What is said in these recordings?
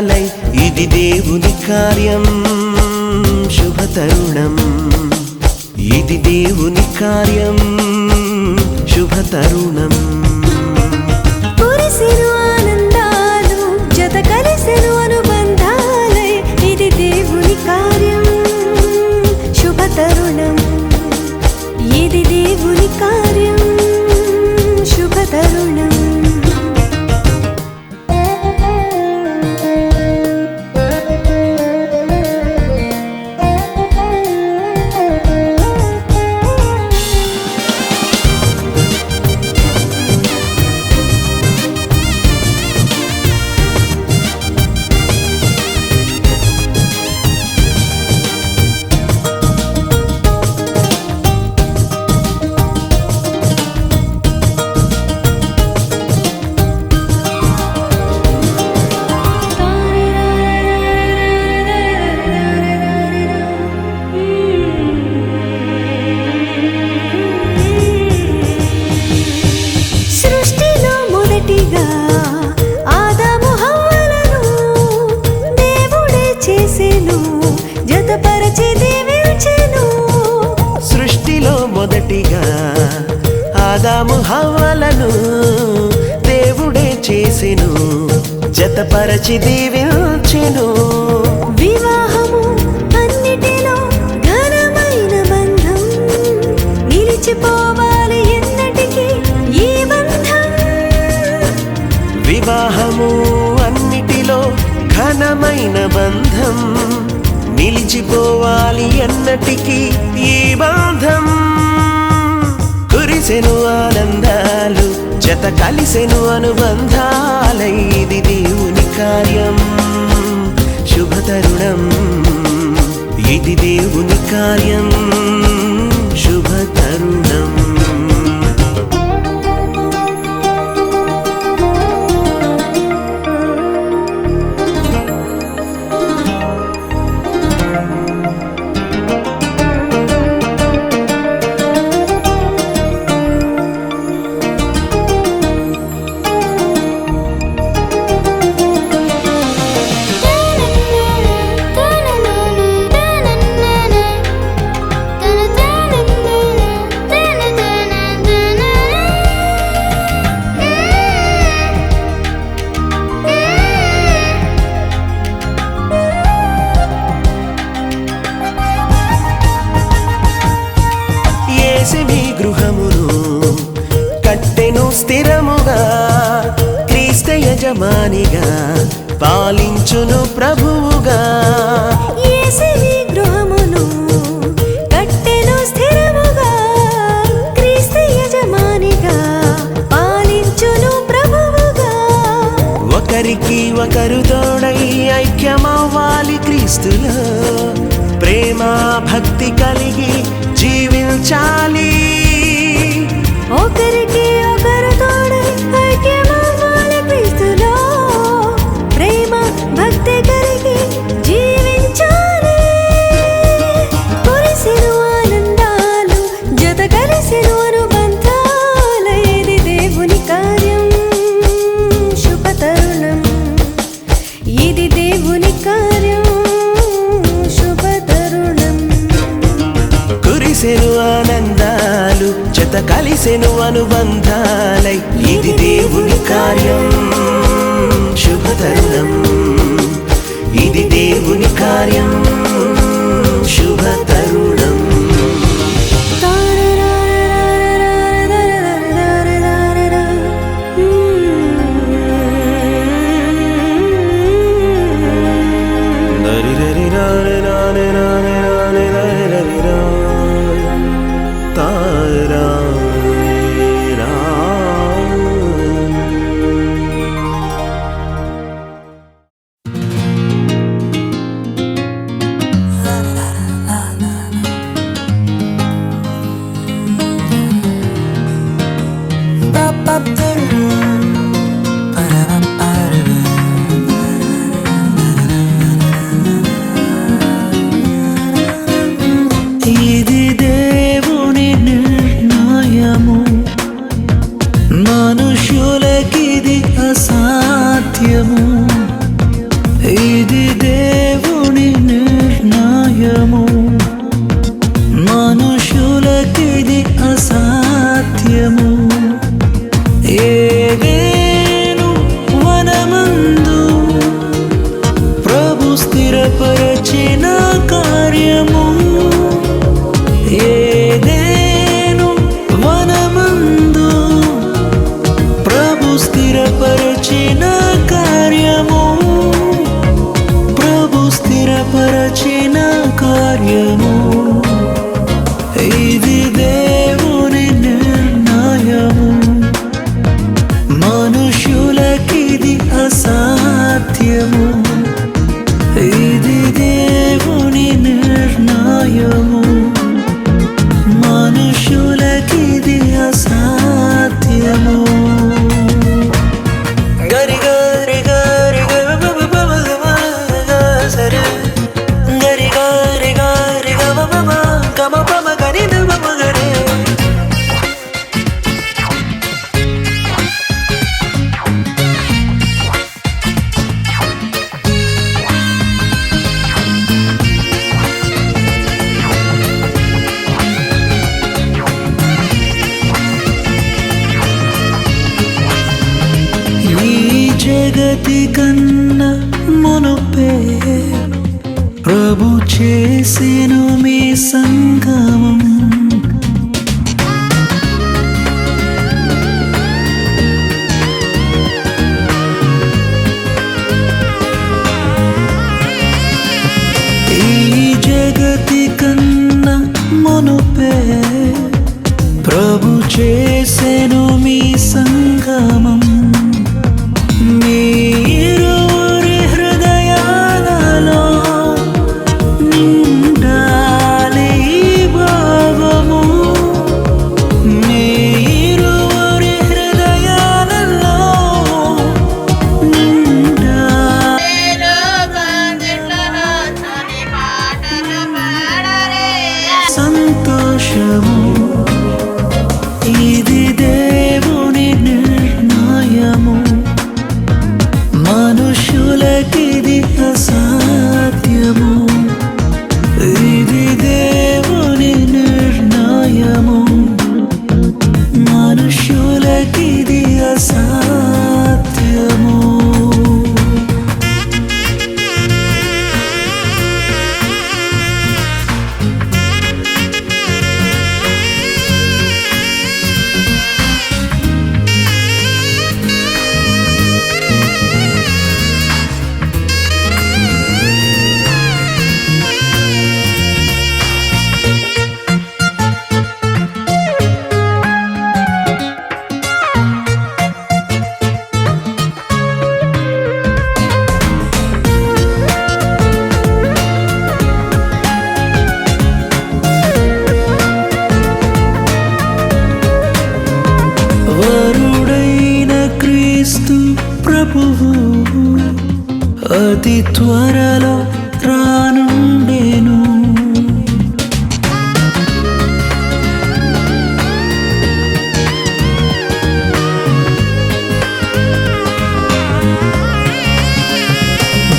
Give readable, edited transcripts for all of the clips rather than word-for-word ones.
బంధాలై ఇది దేవుని కార్యం శుభతరుణం ఇది దేవుని కార్యం శుభతరుణం కురిసెను ఆనందాలు జత కలిసెను అనుబంధాలై ఇది దేవుని కార్యం శుభతరుణం ఇది దేవుని కార్యం శుభతరుణం సృష్టిలో మొదటిగా ఆదాము హవ్వలను దేవుడే చేసెను జతపరచి దీవించెను సృష్టిలో మొదటిగా ఆదాము హవ్వలను దేవుడే చేసెను జతపరచి దీవించెను వివాహము అన్నిటిలో ఘనమైన బంధం నిలిచిపోవాలి ఎన్నటికీ ఈ బంధం వివాహము అన్నిటిలో ఘనమైన బంధం నిలిచిపోవాలి ఎన్నటికీ ఈ బంధం కురిసెను ఆనందాలు జత కలిసెను అనుబంధాలై ఇది దేవుని కార్యం శుభతరుణం ఇది దేవుని కార్యం శుభతరుణం యేసుని గృహమును కట్టెను స్థిరముగా క్రీస్తు యజమానిగా పాలించును ప్రభువుగా యేసుని గృహమును కట్టెను స్థిరముగా క్రీస్తు యజమానిగా పాలించును ప్రభువుగా ఒకరికి ఒకరు తోడై ఐక్యమవ్వాలి క్రీస్తులో ప్రేమ భక్తి కలిగి జీవించాలి ఒకరికి ఒకరు తోడై ఐక్యమవ్వాలి క్రీస్తులో ప్రేమ భక్తి కలిగి జీవించాలి కురిసెను ఆనందాలు జత కలిసెను అనుబంధాలై ఇది దేవుని కార్యం శుభతరుణం ఇది దేవుని కార్యం శుభతరుణం కురిసెను ఆనందాలు జత కలిసెను అనుబంధాలై ఇది దేవుని కార్యం శుభతరుణం ఇది దేవుని కార్యం ఇది దేవుని నిర్ణయము, మనుషులకిది అసాధ్యము. ఏదేను వనమందు ప్రభు స్థిరపరచిన కార్యము, ఏదేను వనమందు ప్రభు స్థిరపరచిన కార్యము, ప్రభు స్థిరపరచిన కార్యము. ఇది దేవుని నిర్ణయము, మనుషులకిది అసాధ్యము. ఇది దేవుని నిర్ణయము, మనుషులకిది అసాధ్యము. గరి గరి గరి సరే గరి గరి గరి గమ పమ గరి దమ గరే. ఈ జగతి కన్నా మునుపే ప్రభు చేసెను మీ సంగమం. ఈ జగతి కన్నా మునుపే ప్రభు చేసెను మీ సంగమం. మీరురి హృదయాలలో నిండాలి భావము, మీరురి హృదయాలలో నిండాలి సంతోషము. ఇది దేవుని నిర్ణయము, మనుషులకిది అసాధ్యము. ఇది దేవుని నిర్ణయము, మనుషులకిది అసాధ్యము. వరుడైన క్రీస్తు ప్రభువు అతి త్వరలో రానుండెను.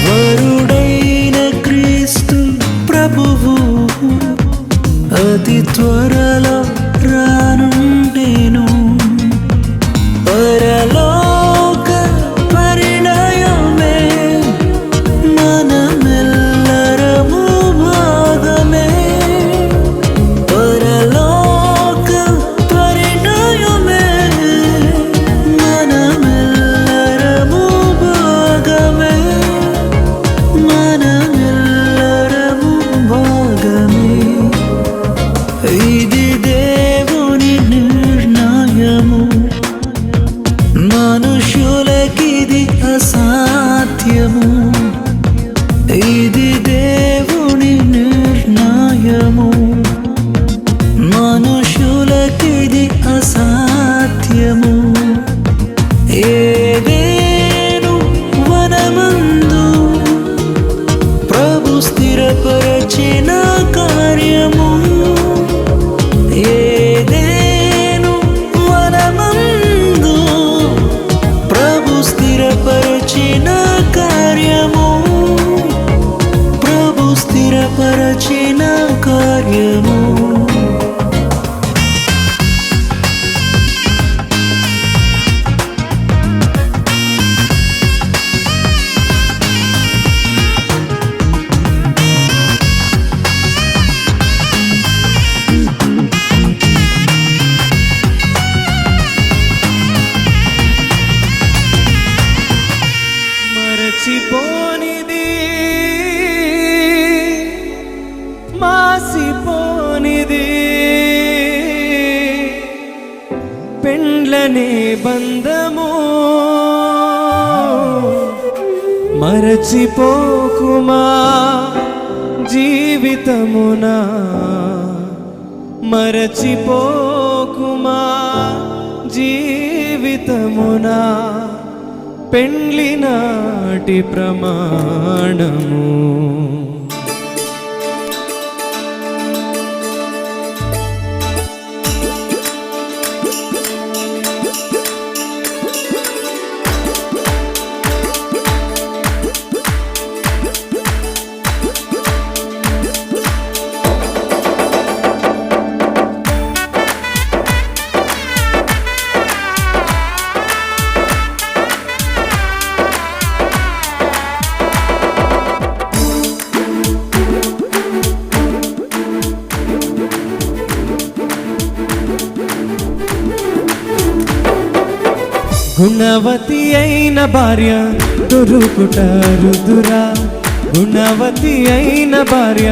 వరుడైన క్రీస్తు ప్రభువు అతి త్వరలో రానుండెను. పరలోక పరిణయమే మనమెల్లరము భాగమే. పరలోక పరిణయమే మనమెల్లరము భాగమే, మనమెల్లరము భాగమే. ఇది దేవుని నిర్ణయము, మనుషులకిది అసాధ్యము. ఇది దేవుని నిర్ణయము, మనుషులకిది అసాధ్యము. ఏదేను వనమందు ప్రభు స్థిరపరచిన కార్యము, ఏదేను వనమందు ప్రభు స్థిరపరచిన కార్యము, విడనే బంధము మరచిపోకుమా జీవితమునా మరచిపోకుమా జీవితమునా పెండ్లి నాటి ప్రమాణము గుణవతి అయిన భార్య దొరుకుట రుదురా గుణవతి అయిన భార్య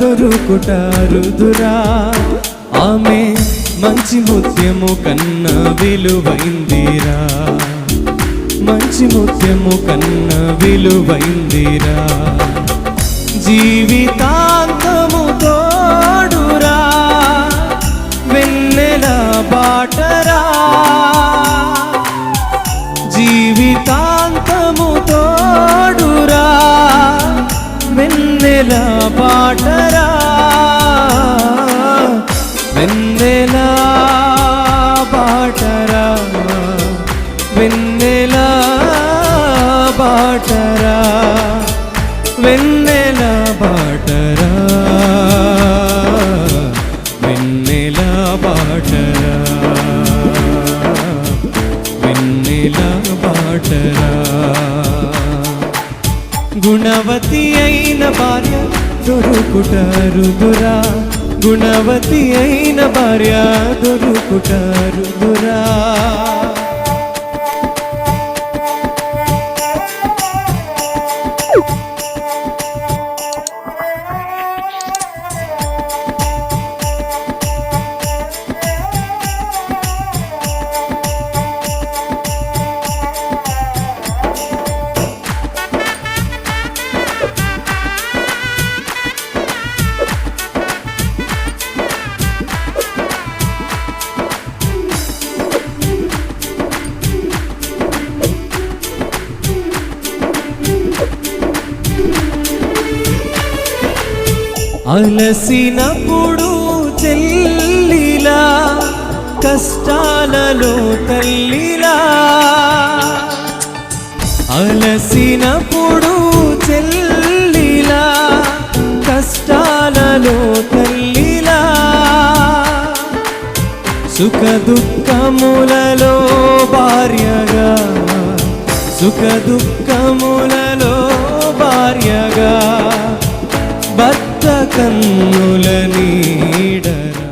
దొరుకుట రుదురా ఆమె మంచి ముత్యము కన్నా విలువైందిరా మంచి ముత్యము కన్నా విలువైందిరా జీవితాంతము తోడురా వెన్నెల బాటరా జీవితాంతము తోడురా వెన్నెల బాటరా వెన్నెల బాటరా వెన్నెల బాటరా వెన్నెల బాటరా వెన్నెల బాటరా వెన్నెల బాటరా గుణవతి అయిన భార్య దొరుకుట రుదురా గుణవతి అయిన భార్య దొరుకుట రుదురా అలసినప్పుడు చెల్లిలా కష్టాలలో తల్లిలా అలసినప్పుడు చెల్లిలా కష్టాలలో తల్లిలా సుఖ దుఃఖములలో భార్యగా సుఖ దుఃఖములలో భార్యగా భర్త కన్నుల నీడరా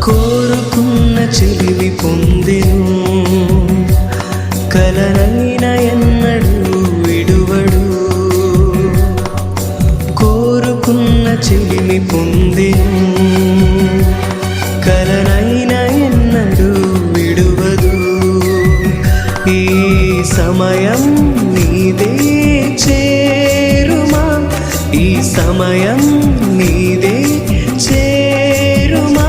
కోరుకున్న చెలిమి పొందెను కలనైన ఎన్నడు విడువడు కోరుకున్న చెలిమి పొందెను కలనైన ఎన్నడు విడువదు ఈ సమయం నీదే చేరుమా ఈ సమయం నీదే చేరుమా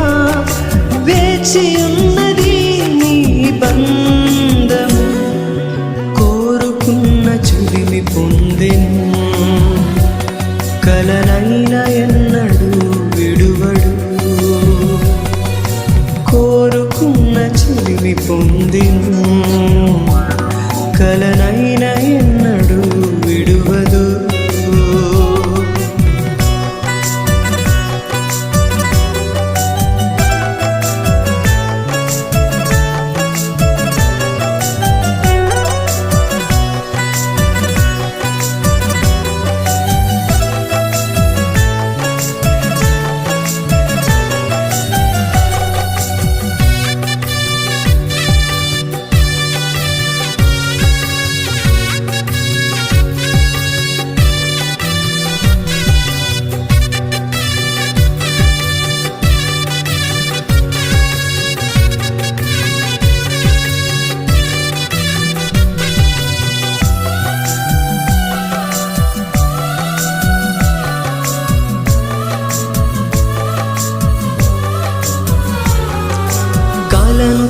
వేచి ఉన్నది నీ బంధము కోరుకున్న చెలిమి పొందెను కలనైన ఎన్నడు విడువడు కోరుకున్న చెలిమి పొందెను కలనైన ఎన్నడు విడువదు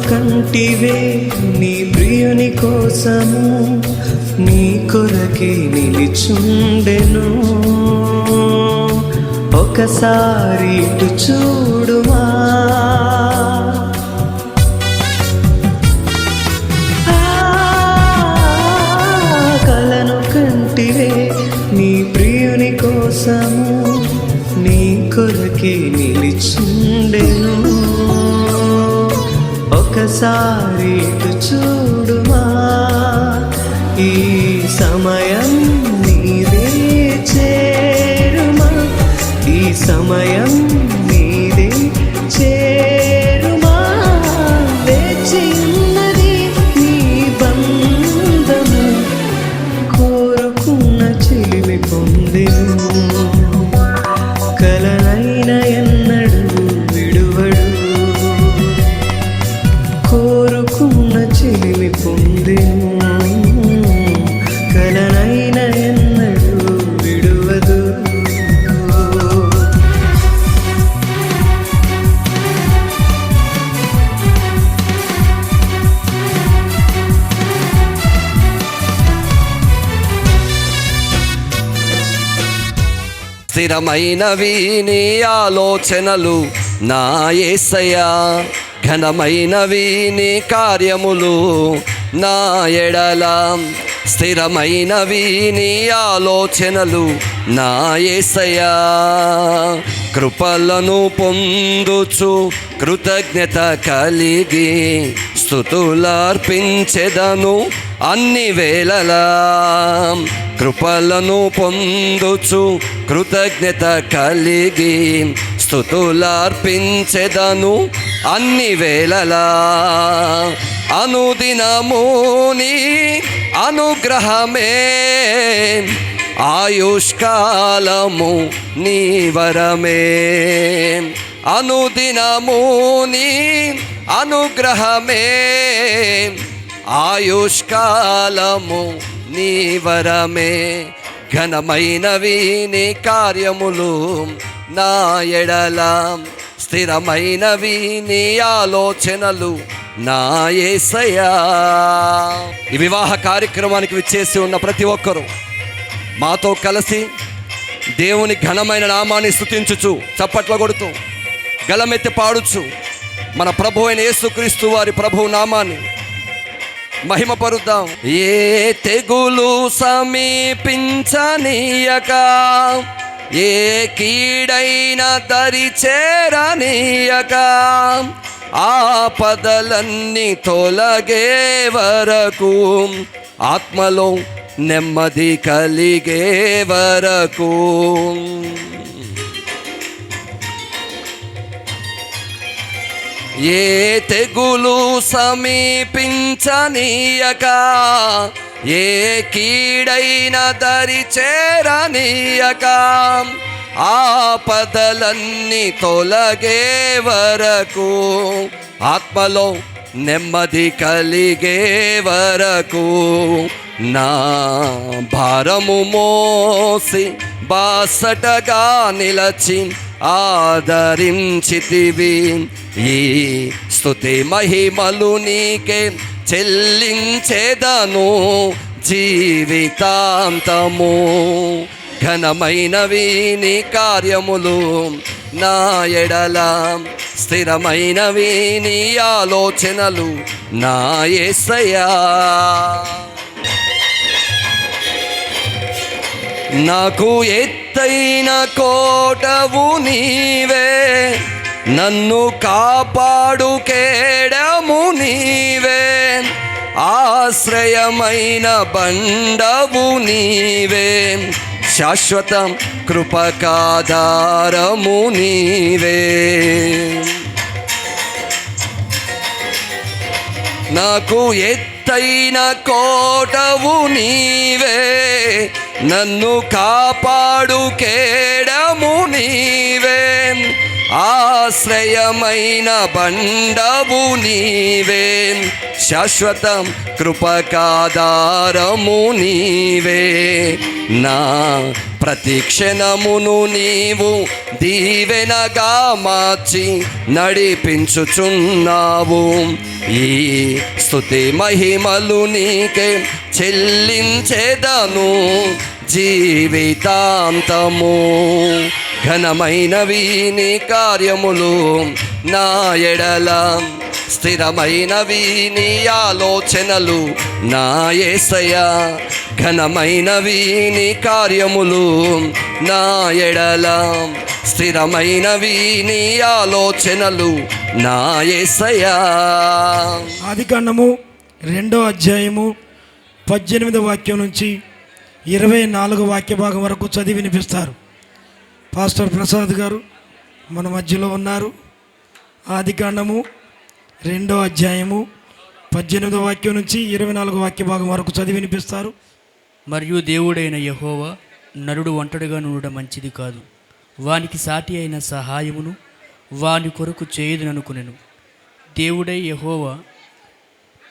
కంటివే నీ ప్రియుని కోసము నీ కొరకే నిలిచుండెను ఒకసారి ఇటు చూడుమా కలను కంటివే నీ ప్రియుని కోసము నీ కొరకే నిలిచుండెను ఒకసారి ఇటు చూడుమా ఈ సమయం నీదే చేరుమా ఈ సమయం నీదే చేరుమా వేచి ఉన్నది నీ బంధము కోరుకున్న చెలిమి పొందెను కలనైన ఎన్నడు విడువడు కోరుకున్న చెలిమి పొందెను కలనైన ఎన్నడు విడువదు స్థిరమైనవి నీ ఆలోచనలు నా యేసయ్యా ఘనమైనవి నీ కార్యములు నా ఎడల స్థిరమైనవి నీ ఆలోచనలు నా యేసయ్యా కృపలను పొందుచు కృతజ్ఞత కలిగి స్తుతులర్పించెదను అన్ని వేళలా కృపలను పొందుచు కృతజ్ఞత కలిగి స్తుతులర్పించెదను అన్ని వేళలా అనుదినము నీ అనుగ్రహమే ఆయుష్కాలము నీ వరమే అనుదినము నీ అనుగ్రహమే ఆయుష్కాలము నీ వరమే ఘనమైనవి నీ కార్యములు నా ఎడల స్థిరమైనవి నీ ఆలోచనలు నా యేసయ్యా. ఈ వివాహ కార్యక్రమానికి విచ్చేసి ఉన్న ప్రతి ఒక్కరూ మాతో కలిసి దేవుని ఘనమైన నామాన్ని స్తుతించుచు చప్పట్లు కొడుతూ గలమెత్తి పాడుచు మన ప్రభు అయిన యేసుక్రీస్తు వారి ప్రభు నామాన్ని మహిమపరుద్దాం. ఏ తెగులు సమీపించనీయక ఏ కీడైన దరి చేరనీయక ఆపదలన్నీ తొలగే వరకు ఆత్మలో నెమ్మది కలిగే వరకు. ఏ తెగులు సమీపించనీయక, ఏ కీడైన దరి చేరనీయక, ఆపదలన్నీ తొలగే వరకు, ఆత్మలో నెమ్మది కలిగే వరకు, నా భారము మోసి బాసటగా నిలచి ఆదరించితివి. ఈ స్తుతి మహిమలు నీకే చెల్లించేదను జీవితాంతము. ఘనమైనవి నీ కార్యములు నా ఎడల, స్థిరమైనవి నీ ఆలోచనలు నా యేసయ్యా. నాకు ఎత్తైన కోటవు నీవే, నన్ను కాపాడు కేడము నీవే, ఆశ్రయమైన బండవు నీవే, శాశ్వతం కృపకాధారము నీవే. నాకు ఎత్తైన కోటవు నీవే, నన్ను కాపాడు కేడము నీవే, ఆశ్రయమైన బండవు నీవే, శాశ్వతం కృపకాధారము నీవే. నా ప్రతి క్షణమును నీవు దీవెనగా మార్చి నడిపించుచున్నావు. ఈ స్తుతి మహిమలు నీకే చెల్లించేదను జీవితాంతము. ఘనమైనవి నీ కార్యములు నా ఎడల, స్థిరమైనవి నీ ఆలోచనలు నా యేసయ్యా. ఘనమైనవి నీ కార్యములు నా ఎడల, స్థిరమైనవి నీ ఆలోచనలు నా యేసయ్యా. ఆదికాండము 2వ అధ్యాయము 18వ వాక్యం నుంచి 24వ వాక్య భాగం వరకు చదివి వినిపిస్తారు. పాస్టర్ ప్రసాద్ గారు మన మధ్యలో ఉన్నారు. ఆదికాండము 2వ అధ్యాయము 18వ వాక్యం నుంచి 24వ వాక్య భాగం వరకు చదివి వినిపిస్తారు. మరియు దేవుడైన యెహోవా, నరుడు ఒంటరిగా నుండుట మంచిది కాదు, వానికి సాటి అయిన సహాయమును వాని కొరకు చేయుదుననుకునెను. దేవుడై యెహోవా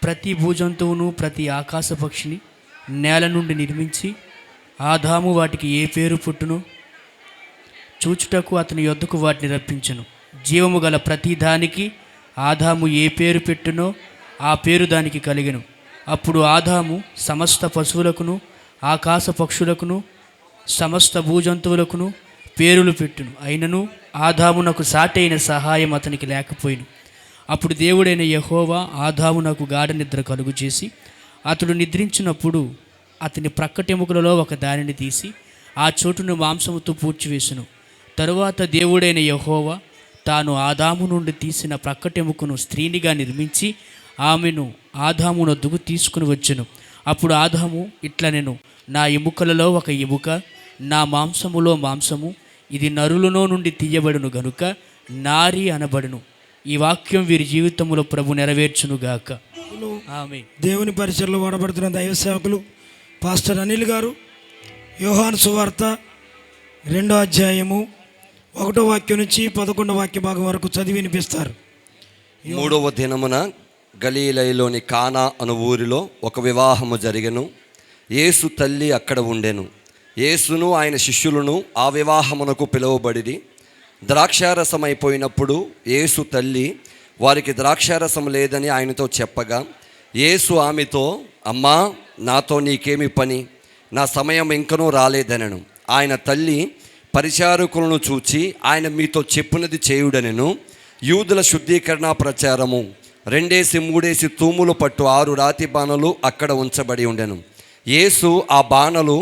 ప్రతి భూజంతువును ప్రతి ఆకాశ పక్షిని నేల నుండి నిర్మించి ఆదాము వాటికి ఏ పేరు పుట్టునో చూచుటకు అతని యొద్దకు వాటిని రప్పించెను. జీవము గల ప్రతి దానికి ఆదాము ఏ పేరు పెట్టునో ఆ పేరు దానికి కలిగెను. అప్పుడు ఆదాము సమస్త పశువులకును ఆకాశ పక్షులకును సమస్త భూజంతువులకును పేరులు పెట్టును. అయినను ఆదామునకు సాటైన సహాయం అతనికి లేకపోయిను. అప్పుడు దేవుడైన యెహోవా ఆదామునకు గాఢ నిద్ర కలుగు చేసి, అతడు నిద్రించినప్పుడు అతని ప్రక్కటెముకలలో ఒక దానిని తీసి ఆ చోటును మాంసముతో పూడ్చివేసెను. తరువాత దేవుడైన యెహోవా తాను ఆదాము నుండి తీసిన ప్రక్కటెముకను స్త్రీనిగా నిర్మించి ఆమెను ఆదాము నొద్దకు తీసుకుని వచ్చెను. అప్పుడు ఆదాము ఇట్లనెను, నా ఎముకలలో ఒక ఎముక, నా మాంసములో మాంసము, ఇది నరులలో నుండి తీయబడును గనుక నారి అనబడును. ఈ వాక్యం వీరి జీవితంలో ప్రభు నెరవేర్చునుగాక. ఆమేన్. దేవుని పరిచయలో వాడబడుతున్న దైవ సేవకులు పాస్టర్ అనిల్ గారు యోహాను సువార్త 2వ అధ్యాయము 1వ వాక్యం నుంచి 11వ వాక్య భాగం వరకు చదివి వినిపిస్తారు. 3వ దినమున గలీలయలోని కానా అను ఊరిలో ఒక వివాహము జరిగెను. యేసు తల్లి అక్కడ ఉండెను. యేసును ఆయన శిష్యులను ఆ వివాహమునకు పిలువబడిరి. ద్రాక్షారసం అయిపోయినప్పుడు యేసు తల్లి వారికి ద్రాక్షారసం లేదని ఆయనతో చెప్పగా, యేసు ఆమెతో, అమ్మా, నాతో నీకేమి పని, నా సమయం ఇంకనూ రాలేదనెను. ఆయన తల్లి పరిచారకులను చూచి, ఆయన మీతో చెప్పినది చేయుడనెను. యూదుల శుద్ధీకరణ ప్రచారము 2-3 తూములు పట్టు 6 రాతి బాణలు అక్కడ ఉంచబడి ఉండెను. యేసు ఆ బాణలు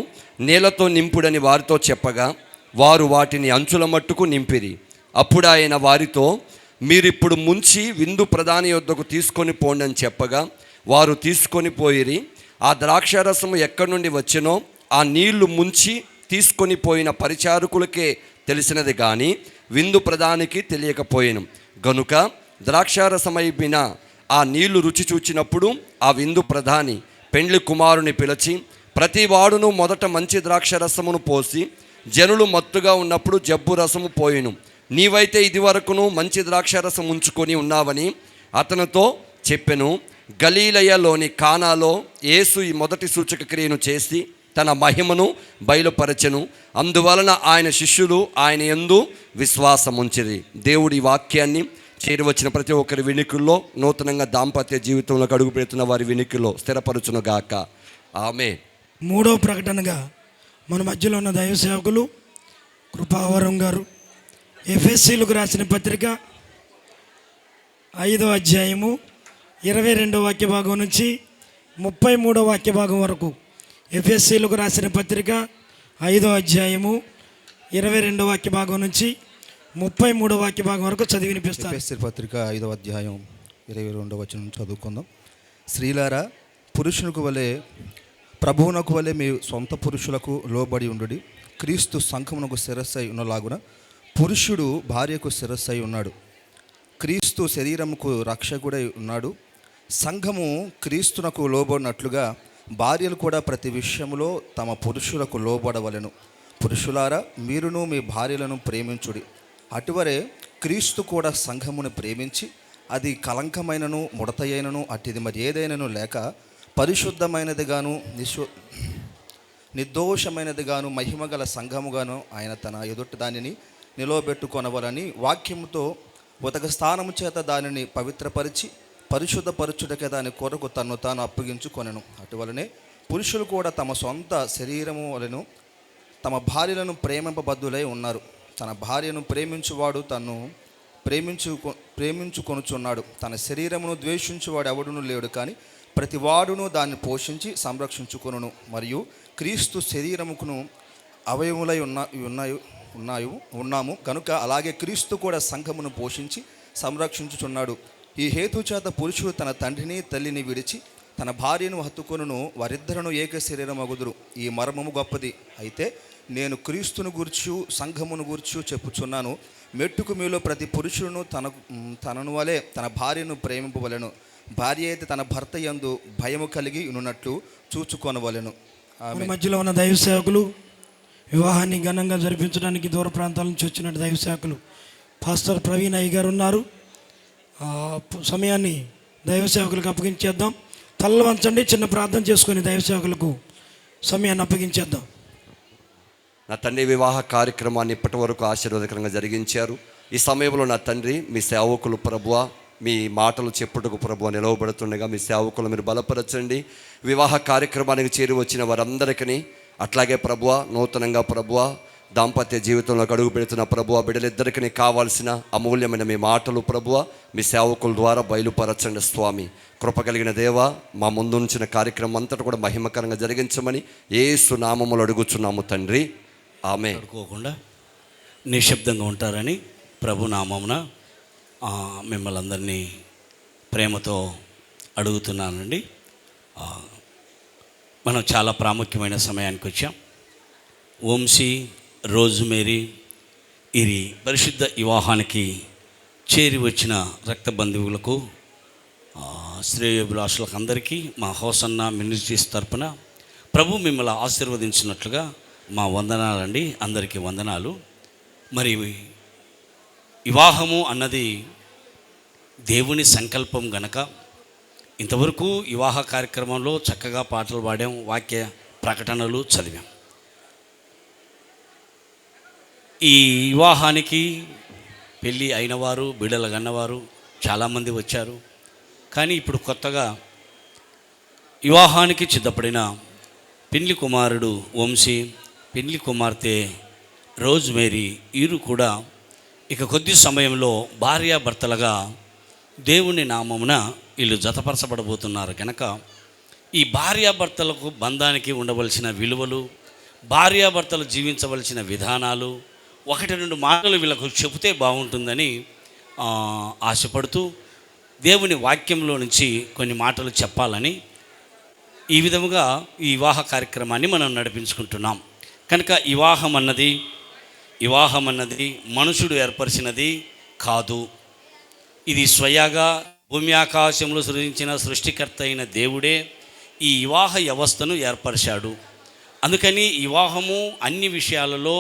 నీళ్లతో నింపుడని వారితో చెప్పగా, వారు వాటిని అంచుల మట్టుకు నింపిరి. అప్పుడు ఆయన వారితో, మీరిప్పుడు ముంచి విందు ప్రధాని యొద్దకు తీసుకొని పోండి అని చెప్పగా, వారు తీసుకొని పోయిరి. ఆ ద్రాక్షారసము ఎక్కడి నుండి వచ్చినో ఆ నీళ్లు ముంచి తీసుకొని పోయిన పరిచారకులకే తెలిసినది కానీ విందు ప్రధానికి తెలియకపోయాను. గనుక ద్రాక్షారసమైపోయిన ఆ నీళ్లు రుచి చూచినప్పుడు ఆ విందు ప్రధాని పెండ్లి కుమారుని పిలిచి, ప్రతి వాడును మొదట మంచి ద్రాక్షరసమును పోసి జనులు మత్తుగా ఉన్నప్పుడు జబ్బు రసము పోయిను. నీవైతే ఇదివరకును మంచి ద్రాక్షరసం ఉంచుకొని ఉన్నావని అతనితో చెప్పెను. గలీలయలోని కానాలో యేసు ఈ మొదటి సూచక క్రియను చేసి తన మహిమను బయలుపరచెను. అందువలన ఆయన శిష్యులు ఆయన యందు విశ్వాసముంచిరి. దేవుడి వాక్యాన్ని చేరువచ్చిన ప్రతి ఒక్కరి వినికిల్లో, నూతనంగా దాంపత్య జీవితంలో అడుగు పెడుతున్న వారి వినికిల్లో స్థిరపరచునుగాక. ఆమె. మూడో ప్రకటనగా మన మధ్యలో ఉన్న దైవ సేవకులు కృపావరం గారు ఎఫెసీలకు రాసిన పత్రిక 5వ అధ్యాయము 22వ వాక్య భాగం నుంచి 33వ వాక్య భాగం వరకు, ఎఫెసీలకు రాసిన పత్రిక 5వ అధ్యాయము 22వ వాక్య భాగం నుంచి 33వ వాక్య భాగం వరకు చదివి వినిపిస్తారు. ఎఫెసీ పత్రిక 5వ అధ్యాయం 22వ వచనం చదువుకుందాం. స్త్రీలారా, పురుషునికి వలె ప్రభువునకు వలె మీ సొంత పురుషులకు లోబడి ఉండుడి. క్రీస్తు సంఘమునకు శిరస్సై ఉన్నలాగున పురుషుడు భార్యకు శిరస్సై ఉన్నాడు. క్రీస్తు శరీరముకు రక్షకుడై ఉన్నాడు. సంఘము క్రీస్తునకు లోబడినట్లుగా భార్యలు కూడా ప్రతి విషయములో తమ పురుషులకు లోబడవలెను. పురుషులారా, మీరును మీ భార్యలను ప్రేమించుడి. అటువరే క్రీస్తు కూడా సంఘమును ప్రేమించి అది కలంకమైనను ముడతయైనను అట్టిది మరి ఏదైనను లేక పరిశుద్ధమైనదిగాను నిర్దోషమైనదిగాను మహిమగల సంఘముగాను ఆయన తన ఎదుట దానిని నిలవబెట్టుకొనవలని వాక్యముతో ఉతక స్థానము చేత దానిని పవిత్రపరిచి పరిశుద్ధపరచుటకే దాని కొరకు తను తాను అప్పగించుకొనెను. అటువలనే పురుషులు కూడా తమ సొంత శరీరము వలెను తమ భార్యలను ప్రేమింపబద్ధులై ఉన్నారు. తన భార్యను ప్రేమించువాడు తను ప్రేమించుకొనుచున్నాడు. తన శరీరమును ద్వేషించువాడు ఎవడును లేడు, కానీ ప్రతి వాడును దాన్ని పోషించి సంరక్షించుకొనును. మరియు క్రీస్తు శరీరముకును అవయములై ఉన్నాము కనుక అలాగే క్రీస్తు కూడా సంఘమును పోషించి సంరక్షించుచున్నాడు. ఈ హేతు చేత పురుషుడు తన తండ్రిని తల్లిని విడిచి తన భార్యను హత్తుకొనును, వారిద్దరును ఏక శరీరం అగుదురు. ఈ మర్మము గొప్పది. అయితే నేను క్రీస్తును గూర్చి సంఘమును గూర్చి చెప్పుచున్నాను. మెట్టుకు మీలో ప్రతి పురుషుడును తనను వలె తన భార్యను ప్రేమింపవలెను. భార్య అయితే తన భర్త యందు భయము కలిగి ఉన్నట్లు చూచుకొనవలెను. మన మధ్యలో ఉన్న దైవ సేవకులు, వివాహాన్ని ఘనంగా జరిపించడానికి దూర ప్రాంతాల నుంచి వచ్చిన దైవ సేవకులు పాస్టర్ ప్రవీణ్ అయ్య గారు ఉన్నారు. సమయాన్ని దైవ సేవకులకు అప్పగించేద్దాం. తలలు వంచండి, చిన్న ప్రార్థన చేసుకొని దైవ సేవకులకు సమయాన్ని అప్పగించేద్దాం. నా తండ్రి, వివాహ కార్యక్రమాన్ని ఇప్పటి వరకు ఆశీర్వాదకరంగా జరిగించారు. ఈ సమయంలో నా తండ్రి, మీ సేవకులు ప్రభువా, మీ మాటలు చెప్పుటకు ప్రభువా నిలవబడుతుండగా మీ సేవకులు మీరు బలపరచండి. వివాహ కార్యక్రమానికి చేరి వచ్చిన వారందరికీ అట్లాగే ప్రభువా, నూతనంగా ప్రభువా దాంపత్య జీవితంలో అడుగు పెడుతున్న ప్రభువా బిడ్డలిద్దరికీ కావాల్సిన అమూల్యమైన మీ మాటలు ప్రభువా మీ సేవకుల ద్వారా బయలుపరచండి స్వామి. కృప కలిగిన దేవా, మా ముందుంచిన కార్యక్రమం అంతటా కూడా మహిమకరంగా జరిగించమని యేసు నామములో అడుగుచున్నాము తండ్రి. ఆమె. అనుకోకుండా నిశ్శబ్దంగా ఉంటారని ప్రభు నామమున మిమ్మల్ని అందరినీ ప్రేమతో అడుగుతున్నానండి. మనం చాలా ప్రాముఖ్యమైన సమయానికి వచ్చాం. వంశీ, రోజ్మేరీ ఇది పరిశుద్ధ వివాహానికి చేరి వచ్చిన రక్త బంధువులకు, శ్రేయోభిలాషులకు అందరికీ మా హోసన్న మినిస్ట్రీస్ తరపున ప్రభు మిమ్మల్ని ఆశీర్వదించినట్లుగా మా వందనాలండి. అందరికీ వందనాలు. మరి వివాహము అన్నది దేవుని సంకల్పం గనక ఇంతవరకు వివాహ కార్యక్రమంలో చక్కగా పాటలు పాడాం, వాక్య ప్రకటనలు చదివాం. ఈ వివాహానికి పెళ్ళి అయినవారు, బిడ్డలు కన్నవారు చాలామంది వచ్చారు. కానీ ఇప్పుడు కొత్తగా వివాహానికి సిద్ధపడిన పెండ్లి కుమారుడు వంశీ, పెండ్లి కుమార్తె రోజ్మేరీ వీరు కూడా ఇక కొద్ది సమయంలో భార్యాభర్తలుగా దేవుని నామమున వీళ్ళు జతపరచబడబోతున్నారు. కనుక ఈ భార్యాభర్తలకు బంధానికి ఉండవలసిన విలువలు, భార్యాభర్తలు జీవించవలసిన విధానాలు, 1-2 మాటలు వీళ్ళకు చెబితే బాగుంటుందని ఆశపడుతూ దేవుని వాక్యంలో నుంచి కొన్ని మాటలు చెప్పాలని ఈ విధముగా ఈ వివాహ కార్యక్రమాన్ని మనం నడిపించుకుంటున్నాం. కనుక వివాహం అన్నది మనుషుడు ఏర్పరిచినది కాదు. ఇది స్వయాగా భూమి ఆకాశంలో సృజించిన సృష్టికర్త అయిన దేవుడే ఈ వివాహ వ్యవస్థను ఏర్పరిచాడు. అందుకని వివాహము అన్ని విషయాలలో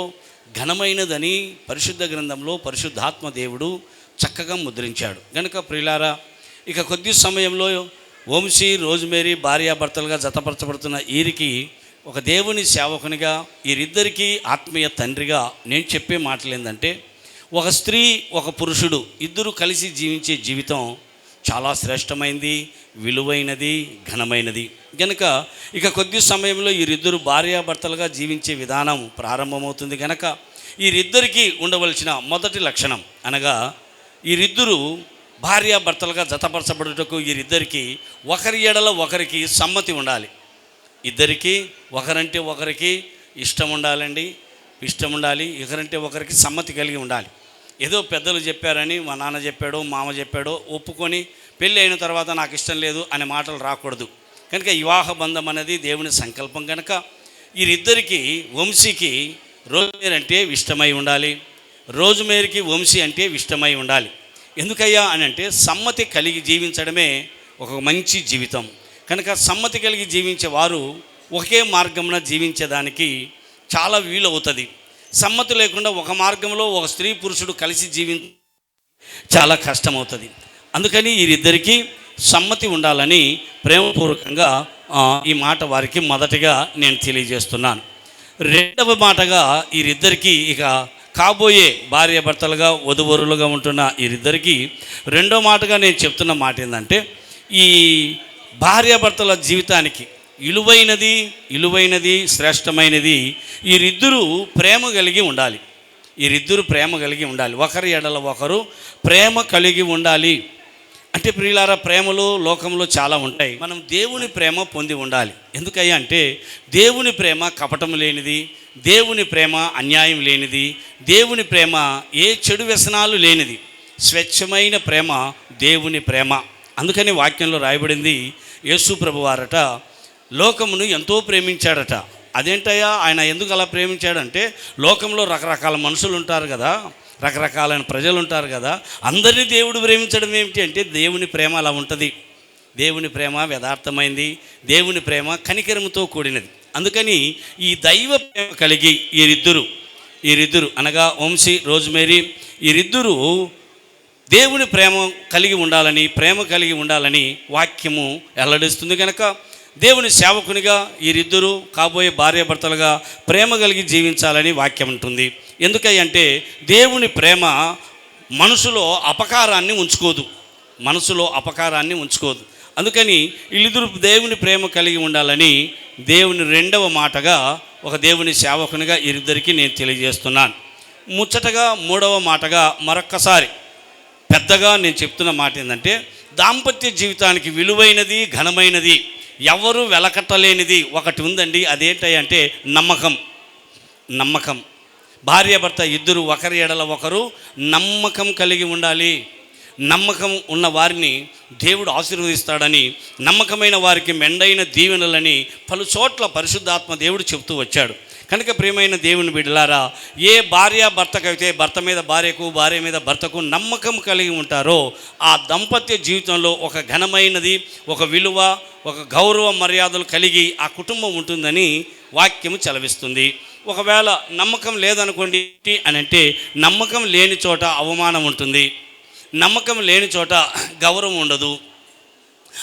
ఘనమైనదని పరిశుద్ధ గ్రంథంలో పరిశుద్ధాత్మ దేవుడు చక్కగా ముద్రించాడు. కనుక ప్రియులారా, ఇక కొద్ది సమయంలో వంశీ రోజ్మేరీ భార్యాభర్తలుగా జతపరచబడుతున్న వీరికి ఒక దేవుని సేవకునిగా, వీరిద్దరికీ ఆత్మీయ తండ్రిగా నేను చెప్పే మాటలు ఏంటంటే, ఒక స్త్రీ ఒక పురుషుడు ఇద్దరు కలిసి జీవించే జీవితం చాలా శ్రేష్టమైనది, విలువైనది, ఘనమైనది. కనుక ఇక కొద్ది సమయంలో వీరిద్దరు భార్యాభర్తలుగా జీవించే విధానం ప్రారంభమవుతుంది. కనుక వీరిద్దరికీ ఉండవలసిన మొదటి లక్షణం అనగా, వీరిద్దరూ భార్యాభర్తలుగా జతపరచబడుటకు వీరిద్దరికీ ఒకరి ఎడల ఒకరికి సమ్మతి ఉండాలి. ఇద్దరికీ ఒకరంటే ఒకరికి ఇష్టం ఉండాలండి, ఇష్టం ఉండాలి. ఒకరంటే ఒకరికి సమ్మతి కలిగి ఉండాలి. ఏదో పెద్దలు చెప్పారని, మా నాన్న చెప్పాడో మామ చెప్పాడో ఒప్పుకొని పెళ్ళి అయిన తర్వాత నాకు ఇష్టం లేదు అనే మాటలు రాకూడదు. కనుక వివాహ బంధం అనేది దేవుని సంకల్పం. కనుక వీరిద్దరికీ, వంశీకి రోజ్మేరీ అంటే ఇష్టమై ఉండాలి, రోజ్మేరీకి వంశీ అంటే ఇష్టమై ఉండాలి. ఎందుకయ్యా అని అంటే, సమ్మతి కలిగి జీవించడమే ఒక మంచి జీవితం. కనుక సమ్మతి కలిగి జీవించే వారు ఒకే మార్గంలో జీవించేదానికి చాలా వీలవుతుంది. సమ్మతి లేకుండా ఒక మార్గంలో ఒక స్త్రీ పురుషుడు కలిసి చాలా కష్టమవుతుంది. అందుకని వీరిద్దరికీ సమ్మతి ఉండాలని ప్రేమపూర్వకంగా ఈ మాట వారికి మొదటిగా నేను తెలియజేస్తున్నాను. రెండవ మాటగా వీరిద్దరికీ, ఇక కాబోయే భార్యాభర్తలుగా వధువరులుగా ఉంటున్న వీరిద్దరికీ రెండో మాటగా నేను చెప్తున్న మాట ఏంటంటే, ఈ భార్యాభర్తల జీవితానికి విలువైనది శ్రేష్టమైనది వీరిద్దరూ ప్రేమ కలిగి ఉండాలి. ఒకరి ఎడల ఒకరు ప్రేమ కలిగి ఉండాలి. అంటే ప్రియులారా, ప్రేమలు లోకంలో చాలా ఉంటాయి. మనం దేవుని ప్రేమ పొంది ఉండాలి. ఎందుకయ్యా అంటే, దేవుని ప్రేమ కపటం లేనిది, దేవుని ప్రేమ అన్యాయం లేనిది, దేవుని ప్రేమ ఏ చెడు వ్యసనాలు లేనిది, స్వచ్ఛమైన ప్రేమ దేవుని ప్రేమ. అందుకని వాక్యంలో రాయబడింది, యేసు ప్రభువారట లోకమును ఎంతో ప్రేమించాడట. అదేంటయ్యా, ఆయన ఎందుకు అలా ప్రేమించాడంటే, లోకంలో రకరకాల మనుషులు ఉంటారు కదా, రకరకాలైన ప్రజలు ఉంటారు కదా, అందరినీ దేవుడు ప్రేమించడం ఏమిటి అంటే, దేవుని ప్రేమ అలా ఉంటుంది. దేవుని ప్రేమ యథార్థమైంది, దేవుని ప్రేమ కనికరముతో కూడినది. అందుకని ఈ దైవ ప్రేమ కలిగి వీరిద్దరు అనగా వంశీ రోజ్మేరీ వీరిద్దరూ దేవుని ప్రేమ కలిగి ఉండాలని వాక్యము వెల్లడిస్తుంది. కనుక దేవుని సేవకునిగా వీరిద్దరూ కాబోయే భార్యాభర్తలుగా ప్రేమ కలిగి జీవించాలని వాక్యం ఉంటుంది. ఎందుకంటే దేవుని ప్రేమ మనసులో అపకారాన్ని ఉంచుకోదు. అందుకని వీళ్ళిద్దరూ దేవుని ప్రేమ కలిగి ఉండాలని దేవుని రెండవ మాటగా ఒక దేవుని సేవకునిగా వీరిద్దరికీ నేను తెలియజేస్తున్నాను. ముచ్చటగా మూడవ మాటగా మరొక్కసారి పెద్దగా నేను చెప్తున్న మాట ఏంటంటే, దాంపత్య జీవితానికి విలువైనది, ఘనమైనది, ఎవరు వెలకట్టలేనిది ఒకటి ఉందండి. అదేంటంటే నమ్మకం. భార్యాభర్త ఇద్దరు ఒకరి ఎడల ఒకరు నమ్మకం కలిగి ఉండాలి. నమ్మకం ఉన్న వారిని దేవుడు ఆశీర్వదిస్తాడని, నమ్మకమైన వారికి మెండైన దీవెనలని పలు చోట్ల పరిశుద్ధాత్మ దేవుడు చెప్తూ వచ్చాడు. కనుక ప్రియమైన దేవుని బిడ్డలారా, ఏ భార్యాభర్తకైతే భర్త మీద భార్యకు, భార్య మీద భర్తకు నమ్మకం కలిగి ఉంటారో ఆ దాంపత్య జీవితంలో ఒక ఘనమైనది, ఒక విలువ, ఒక గౌరవ మర్యాదలు కలిగి ఆ కుటుంబం ఉంటుందని వాక్యము చలవిస్తుంది. ఒకవేళ నమ్మకం లేదనుకోండి అని అంటే, నమ్మకం లేని చోట అవమానం ఉంటుంది, నమ్మకం లేని చోట గౌరవం ఉండదు.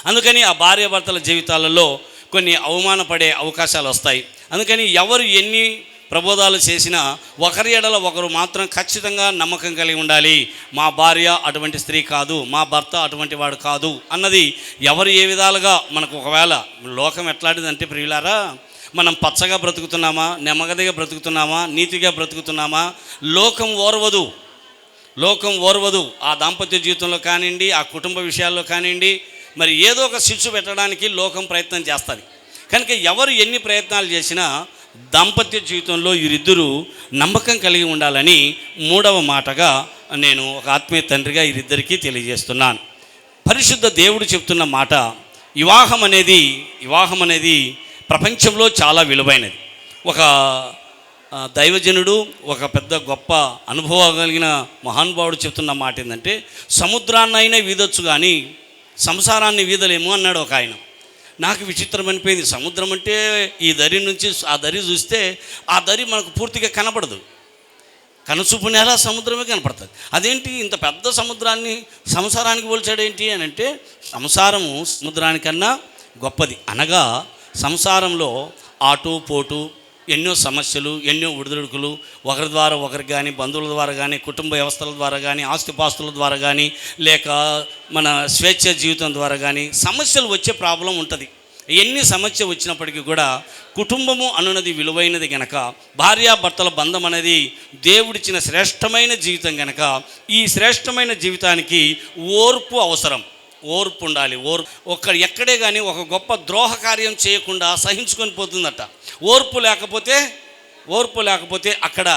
అందుకని ఆ భార్యాభర్తల జీవితాలలో కొన్ని అవమానపడే అవకాశాలు వస్తాయి. అందుకని ఎవరు ఎన్ని ప్రబోధాలు చేసినా ఒకరి ఎడల ఒకరు మాత్రం ఖచ్చితంగా నమ్మకం కలిగి ఉండాలి. మా భార్య అటువంటి స్త్రీ కాదు, మా భర్త అటువంటి వాడు కాదు అన్నది ఎవరు ఏ విధాలుగా మనకు, ఒకవేళ లోకం ఎట్లాంటిదంటే ప్రియులారా, మనం పచ్చగా బ్రతుకుతున్నామా, నెమ్మదిగా బ్రతుకుతున్నామా, నీతిగా బ్రతుకుతున్నామా, లోకం ఓర్వదు. ఆ దాంపత్య జీవితంలో కానివ్వండి, ఆ కుటుంబ విషయాల్లో కానివ్వండి, మరి ఏదో ఒక శిక్ష పెట్టడానికి లోకం ప్రయత్నం చేస్తుంది. కనుక ఎవరు ఎన్ని ప్రయత్నాలు చేసినా దాంపత్య జీవితంలో వీరిద్దరూ నమ్మకం కలిగి ఉండాలని మూడవ మాటగా నేను ఒక ఆత్మీయ తండ్రిగా వీరిద్దరికీ తెలియజేస్తున్నాను. పరిశుద్ధ దేవుడు చెప్తున్న మాట, వివాహం అనేది ప్రపంచంలో చాలా విలువైనది. ఒక దైవజనుడు, ఒక పెద్ద గొప్ప అనుభవం కలిగిన మహానుభావుడు చెప్తున్న మాట ఏంటంటే, సముద్రాన్నైనా వీదొచ్చు కానీ సంసారాన్ని వీదలేము అన్నాడు ఒక ఆయన. నాకు విచిత్రమైపోయింది. సముద్రం అంటే ఈ దరి నుంచి ఆ దరి చూస్తే ఆ దరి మనకు పూర్తిగా కనపడదు. కనుచూపు నేల సముద్రమే కనపడుతుంది. అదేంటి ఇంత పెద్ద సముద్రాన్ని సంసారానికి పోల్చాడేంటి అని అంటే, సంసారము సముద్రానికన్నా గొప్పది. అనగా సంసారంలో ఆటు పోటు, ఎన్నో సమస్యలు, ఎన్నో ఒడిదుడుకులు, ఒకరి ద్వారా ఒకరికి కానీ, బంధువుల ద్వారా కానీ, కుటుంబ వ్యవస్థల ద్వారా కానీ, ఆస్తిపాస్తుల ద్వారా కానీ, లేక మన స్వేచ్ఛ జీవితం ద్వారా కానీ సమస్యలు వచ్చే ప్రాబ్లం ఉంటుంది. ఎన్ని సమస్య వచ్చినప్పటికీ కూడా కుటుంబము అనున్నది విలువైనది గనక, భార్యాభర్తల బంధం అనేది దేవుడిచ్చిన శ్రేష్టమైన జీవితం గనక, ఈ శ్రేష్టమైన జీవితానికి ఓర్పు అవసరం. ఓర్పు ఉండాలి. ఎక్కడే కానీ ఒక గొప్ప ద్రోహ కార్యం చేయకుండా సహించుకొని పోతుందట. ఓర్పు లేకపోతే అక్కడ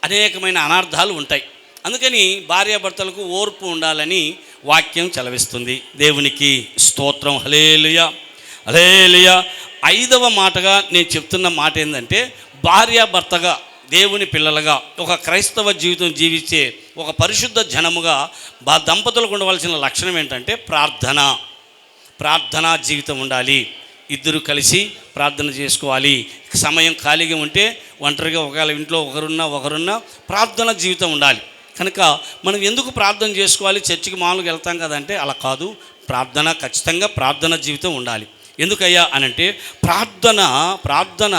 అనేకమైన అనార్థాలు ఉంటాయి. అందుకని భార్యాభర్తలకు ఓర్పు ఉండాలని వాక్యం చలవిస్తుంది. దేవునికి స్తోత్రం. హల్లెలూయా, హల్లెలూయా. 5వ మాటగా నేను చెప్తున్న మాట ఏంటంటే, భార్యాభర్తగా, దేవుని పిల్లలుగా, ఒక క్రైస్తవ జీవితం జీవించే ఒక పరిశుద్ధ జనముగా దంపతులకు ఉండవలసిన లక్షణం ఏంటంటే ప్రార్థనా జీవితం ఉండాలి. ఇద్దరు కలిసి ప్రార్థన చేసుకోవాలి. సమయం ఖాళీగా ఉంటే ఒంటరిగా ఒకవేళ ఇంట్లో ఒకరున్నా ప్రార్థన జీవితం ఉండాలి. కనుక మనం ఎందుకు ప్రార్థన చేసుకోవాలి? చర్చికి మామూలుగా వెళ్తాం కదంటే అలా కాదు. ఖచ్చితంగా ప్రార్థన జీవితం ఉండాలి. ఎందుకయ్యా అనంటే, ప్రార్థన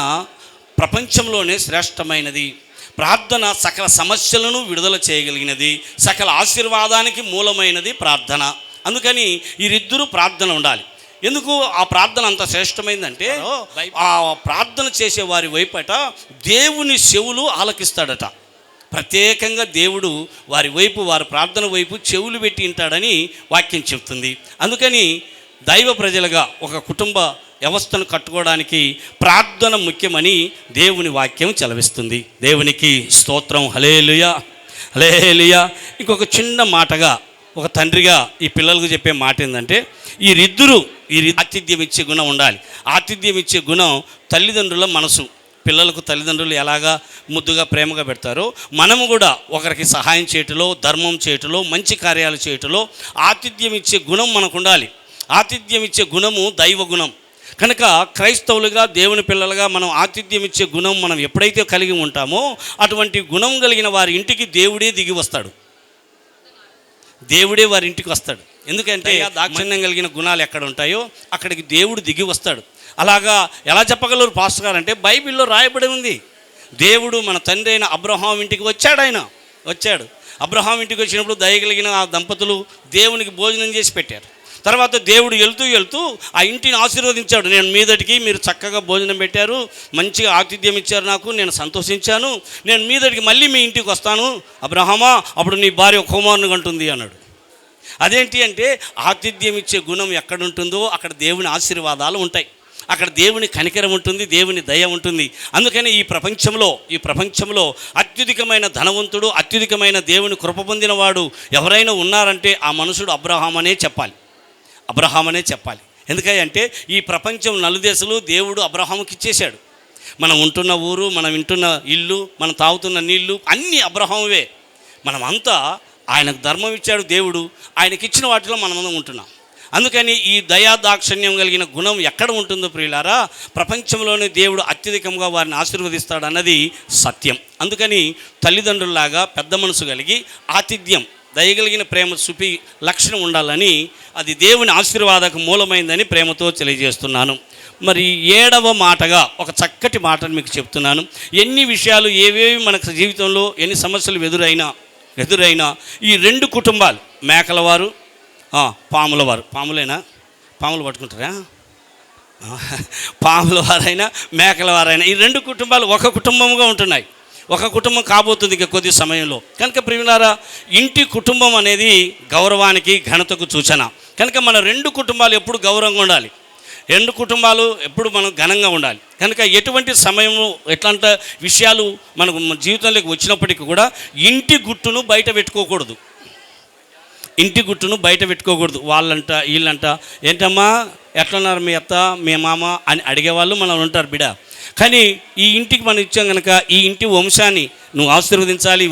ప్రపంచంలోనే శ్రేష్టమైనది. ప్రార్థన సకల సమస్యలను విడుదల చేయగలిగినది, సకల ఆశీర్వాదానికి మూలమైనది ప్రార్థన. అందుకని వీరిద్దరూ ప్రార్థన ఉండాలి. ఎందుకు ఆ ప్రార్థన అంత శ్రేష్టమైందంటే, ఆ ప్రార్థన చేసే వారి వైపట దేవుని చెవులు ఆలకిస్తాడట. ప్రత్యేకంగా దేవుడు వారి ప్రార్థన వైపు చెవులు పెట్టి వింటాడని వాక్యం చెప్తుంది. అందుకని దైవ ప్రజలుగా ఒక కుటుంబ వ్యవస్థను కట్టుకోవడానికి ప్రార్థన ముఖ్యమని దేవుని వాక్యం చలవిస్తుంది. దేవునికి స్తోత్రం. హల్లెలూయా, హల్లెలూయా. ఇంకొక చిన్న మాటగా ఒక తండ్రిగా ఈ పిల్లలకు చెప్పే మాట ఏంటంటే, వీరిద్దరూ ఆతిథ్యం ఇచ్చే గుణం ఉండాలి. ఆతిథ్యం ఇచ్చే గుణం తల్లిదండ్రుల మనసు. పిల్లలకు తల్లిదండ్రులు ఎలాగా ముద్దుగా ప్రేమగా పెడతారో, మనము కూడా ఒకరికి సహాయం చేయటంలో, ధర్మం చేయటంలో, మంచి కార్యాలు చేయటంలో ఆతిథ్యం ఇచ్చే గుణం మనకు ఉండాలి. ఆతిథ్యం ఇచ్చే గుణము దైవ గుణం. కనుక క్రైస్తవులుగా, దేవుని పిల్లలుగా మనం ఆతిథ్యం ఇచ్చే గుణం మనం ఎప్పుడైతే కలిగి ఉంటామో, అటువంటి గుణం కలిగిన వారి ఇంటికి దేవుడే దిగి వస్తాడు. దేవుడే వారి ఇంటికి వస్తాడు. ఎందుకంటే దాక్షిణ్యం కలిగిన గుణాలు ఎక్కడ ఉంటాయో అక్కడికి దేవుడు దిగి వస్తాడు. అలాగా ఎలా చెప్పగలరు పాస్టర్ గారు అంటే, బైబిల్లో రాయబడి ఉంది. దేవుడు మన తండ్రి అయిన అబ్రహాం ఇంటికి వచ్చాడు. అబ్రహాం ఇంటికి వచ్చినప్పుడు దయగలిగిన ఆ దంపతులు దేవునికి భోజనం చేసి పెట్టారు. తర్వాత దేవుడు వెళ్తూ ఆ ఇంటిని ఆశీర్వదించాడు. నేను మీదటికి మీరు చక్కగా భోజనం పెట్టారు, మంచిగా ఆతిథ్యం ఇచ్చారు, నాకు నేను సంతోషించాను, నేను మీదటికి మళ్ళీ మీ ఇంటికి వస్తాను అబ్రహామా, అప్పుడు నీ భార్య కుమారుని అంటుంది అన్నాడు. అదేంటి అంటే, ఆతిథ్యం ఇచ్చే గుణం ఎక్కడుంటుందో అక్కడ దేవుని ఆశీర్వాదాలు ఉంటాయి, అక్కడ దేవుని కనికరం ఉంటుంది, దేవుని దయ ఉంటుంది. అందుకని ఈ ప్రపంచంలో అత్యధికమైన ధనవంతుడు, అత్యధికమైన దేవుని కృప పొందిన వాడు ఎవరైనా ఉన్నారంటే ఆ మనుషుడు అబ్రహాం అనే చెప్పాలి. ఎందుకంటే ఈ ప్రపంచం నలుదేశాలు దేవుడు అబ్రహాముకి ఇచ్చేశాడు. మనం ఉంటున్న ఊరు, మనం వింటున్న ఇల్లు, మనం తాగుతున్న నీళ్లు అన్నీ అబ్రహామువే. మనమంతా ఆయనకు ధర్మం ఇచ్చాడు దేవుడు, ఆయనకిచ్చిన వాటిలో మనమందరం ఉంటున్నాం. అందుకని ఈ దయాదాక్షిణ్యం కలిగిన గుణం ఎక్కడ ఉంటుందో ప్రియులారా, ప్రపంచంలోనే దేవుడు అత్యధికంగా వారిని ఆశీర్వదిస్తాడు అన్నది సత్యం. అందుకని తల్లిదండ్రుల్లాగా పెద్ద మనసు కలిగి ఆతిథ్యం, దయగలిగిన ప్రేమ చూపి లక్షణం ఉండాలని, అది దేవుని ఆశీర్వాదకు మూలమైందని ప్రేమతో తెలియజేస్తున్నాను. మరి 7వ మాటగా ఒక చక్కటి మాటను మీకు చెప్తున్నాను. ఎన్ని విషయాలు ఏవేవి మనకు జీవితంలో ఎన్ని సమస్యలు ఎదురైనా ఈ 2 కుటుంబాలు, మేకలవారు, పాములవారు, పాములు పట్టుకుంటారా, పాములవారైనా మేకలవారైనా ఈ 2 కుటుంబాలు ఒక కుటుంబంగా ఉంటున్నాయి. ఒక కుటుంబం కాబోతుంది ఇక కొద్ది సమయంలో. కనుక ప్రియులారా, ఇంటి కుటుంబం అనేది గౌరవానికి, ఘనతకు సూచన. కనుక మన 2 కుటుంబాలు ఎప్పుడు గౌరవంగా ఉండాలి, 2 కుటుంబాలు ఎప్పుడు మనం ఘనంగా ఉండాలి. కనుక ఎటువంటి సమయంలో ఎట్లాంటి విషయాలు మనకు జీవితంలోకి వచ్చినప్పటికీ కూడా ఇంటి గుట్టును బయట పెట్టుకోకూడదు. ఇంటి గుట్టును బయట పెట్టుకోకూడదు. వాళ్ళంట వీళ్ళంట ఏంటమ్మా ఎట్లున్నారు మీ అత్త మీ మామ అని అడిగేవాళ్ళు మనం ఉంటారు బిడ. కానీ ఈ ఇంటికి మనం ఇచ్చాం కనుక ఈ ఇంటి వంశాన్ని నువ్వు ఆశీర్వదించాలి,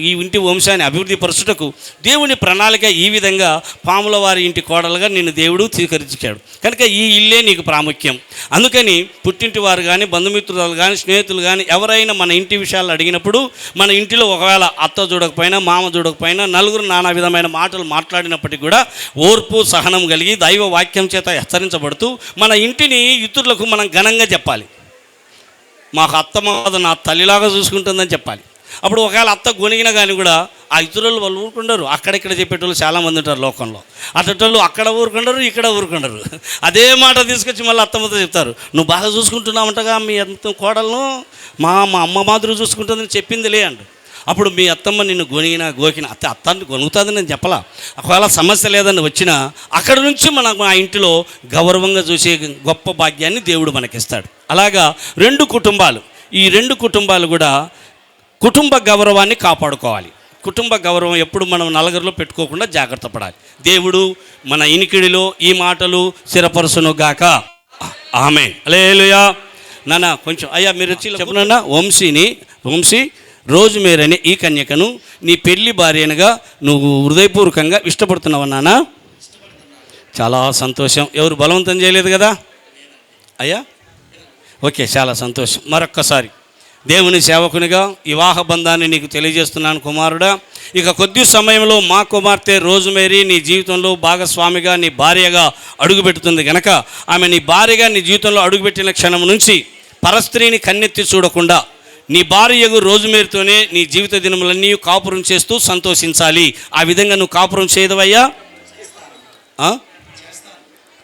ఈ ఇంటి వంశాన్ని అభివృద్ధి పరచుటకు దేవుని ప్రణాళిక ఈ విధంగా పాముల వారి ఇంటి కోడలుగా నిన్ను దేవుడు స్వీకరించాడు కనుక ఈ ఇల్లే నీకు ప్రాముఖ్యం. అందుకని పుట్టింటి వారు కానీ బంధుమిత్రులు కానీ స్నేహితులు కానీ ఎవరైనా మన ఇంటి విషయాలు అడిగినప్పుడు మన ఇంటిలో ఒకవేళ అత్త చూడకపోయినా మామ చూడకపోయినా నలుగురు నానా విధమైన మాటలు మాట్లాడినప్పటికీ కూడా ఓర్పు సహనం కలిగి దైవ వాక్యం చేత హెచ్చరించబడుతూ మన ఇంటిని ఇతరులకు మనం ఘనంగా చెప్పాలి. మాకు అత్త మాద నా తల్లిలాగా చూసుకుంటుందని చెప్పాలి. అప్పుడు ఒకవేళ అత్త గొనిగినా కానీ కూడా ఆ ఇతరులు వాళ్ళు ఊరుకుంటారు. అక్కడిక్కడ చెప్పేటోళ్ళు చాలామంది ఉంటారు లోకంలో. అట్టోళ్ళు అక్కడ ఊరుకుంటారు, ఇక్కడ ఊరుకుంటారు. అదే మాట తీసుకొచ్చి మళ్ళీ అత్తమ్మతో చెప్తారు, నువ్వు బాగా చూసుకుంటున్నావంటగా మీ అత్త కోడలను మా అమ్మ మాదిరి చూసుకుంటుందని చెప్పిందిలే అంట. అప్పుడు మీ అత్తమ్మ నిన్ను గోకిన అత్తాన్ని గొనుగుతుందని నేను చెప్పలా. ఒకవేళ సమస్య లేదని వచ్చినా అక్కడి నుంచి మనం ఆ ఇంటిలో గౌరవంగా చూసే గొప్ప భాగ్యాన్ని దేవుడు మనకిస్తాడు. అలాగా ఈ రెండు కుటుంబాలు కూడా కుటుంబ గౌరవాన్ని కాపాడుకోవాలి. కుటుంబ గౌరవం ఎప్పుడు మనం నలుగురిలో పెట్టుకోకుండా జాగ్రత్త పడాలి. దేవుడు మన ఇనికిడిలో ఈ మాటలు స్థిరపరచును గాక. ఆమేన్. హల్లెలూయా. నాన్న కొంచెం అయ్యా మీరు వచ్చి చెప్పనన్నా వంశీ రోజ్మేరీ అనే ఈ కన్యకను నీ పెళ్లి భార్యనుగా నువ్వు హృదయపూర్వకంగా ఇష్టపడుతున్నావు నాన్న. చాలా సంతోషం. ఎవరు బలవంతం చేయలేదు కదా అయ్యా? ఓకే, చాలా సంతోషం. మరొక్కసారి దేవుని సేవకునిగా వివాహ బంధాన్ని నీకు తెలియజేస్తున్నాను కుమారుడా. ఇక కొద్ది సమయంలో మా కుమార్తె రోజ్మేరీ నీ జీవితంలో భాగస్వామిగా నీ భార్యగా అడుగుపెడుతుంది కనుక ఆమె నీ భార్యగా నీ జీవితంలో అడుగుపెట్టిన క్షణం నుంచి పరస్త్రీని కన్నెత్తి చూడకుండా నీ భార్యకు రోజ్మేరీతోనే నీ జీవిత దినములన్నీ కాపురం చేస్తూ సంతోషించాలి. ఆ విధంగా నువ్వు కాపురం చేయదవయ్యా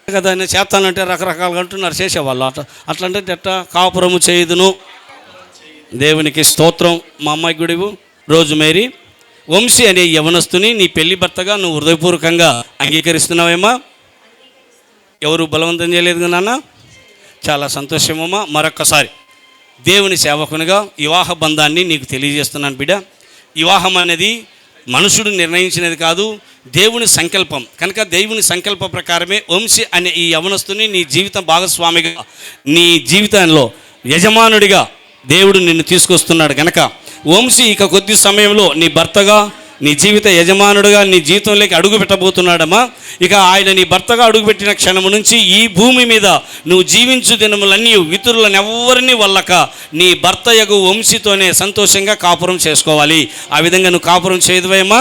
కదా. నేను చేస్తానంటే రకరకాలుగా అంటున్నారు చేసేవాళ్ళు. అట్లంటే ఎట్లా కాపురము చేయదును. దేవునికి స్తోత్రం. మా అమ్మాయి గుడివు రోజ్మేరీ వంశీ అనే యవనస్తుని నీ పెళ్లి భర్తగా నువ్వు హృదయపూర్వకంగా అంగీకరిస్తున్నావేమా? ఎవరు బలవంతం చేయలేదు కదా నాన్న. చాలా సంతోషమమ్మా. మరొక్కసారి దేవుని సేవకునిగా వివాహ బంధాన్ని నీకు తెలియజేస్తున్నాను బిడ్డ. వివాహం అనేది మనుషుడు నిర్ణయించినది కాదు, దేవుని సంకల్పం కనుక దేవుని సంకల్ప ప్రకారమే వంశీ అనే ఈ యవనస్తుని నీ జీవిత భాగస్వామిగా నీ జీవితంలో యజమానుడిగా దేవుడు నిన్ను తీసుకొస్తున్నాడు కనుక వంశీ ఇక కొద్ది సమయంలో నీ భర్తగా నీ జీవిత యజమానుడుగా నీ జీవితంలోకి అడుగు పెట్టబోతున్నాడమ్మా. ఇక ఆయన నీ భర్తగా అడుగుపెట్టిన క్షణము నుంచి ఈ భూమి మీద నువ్వు జీవించు దినములన్నీ ఇతరులను ఎవరిని వల్లక నీ భర్తయగు వంశీతోనే సంతోషంగా కాపురం చేసుకోవాలి. ఆ విధంగా నువ్వు కాపురం చేయదువేమా?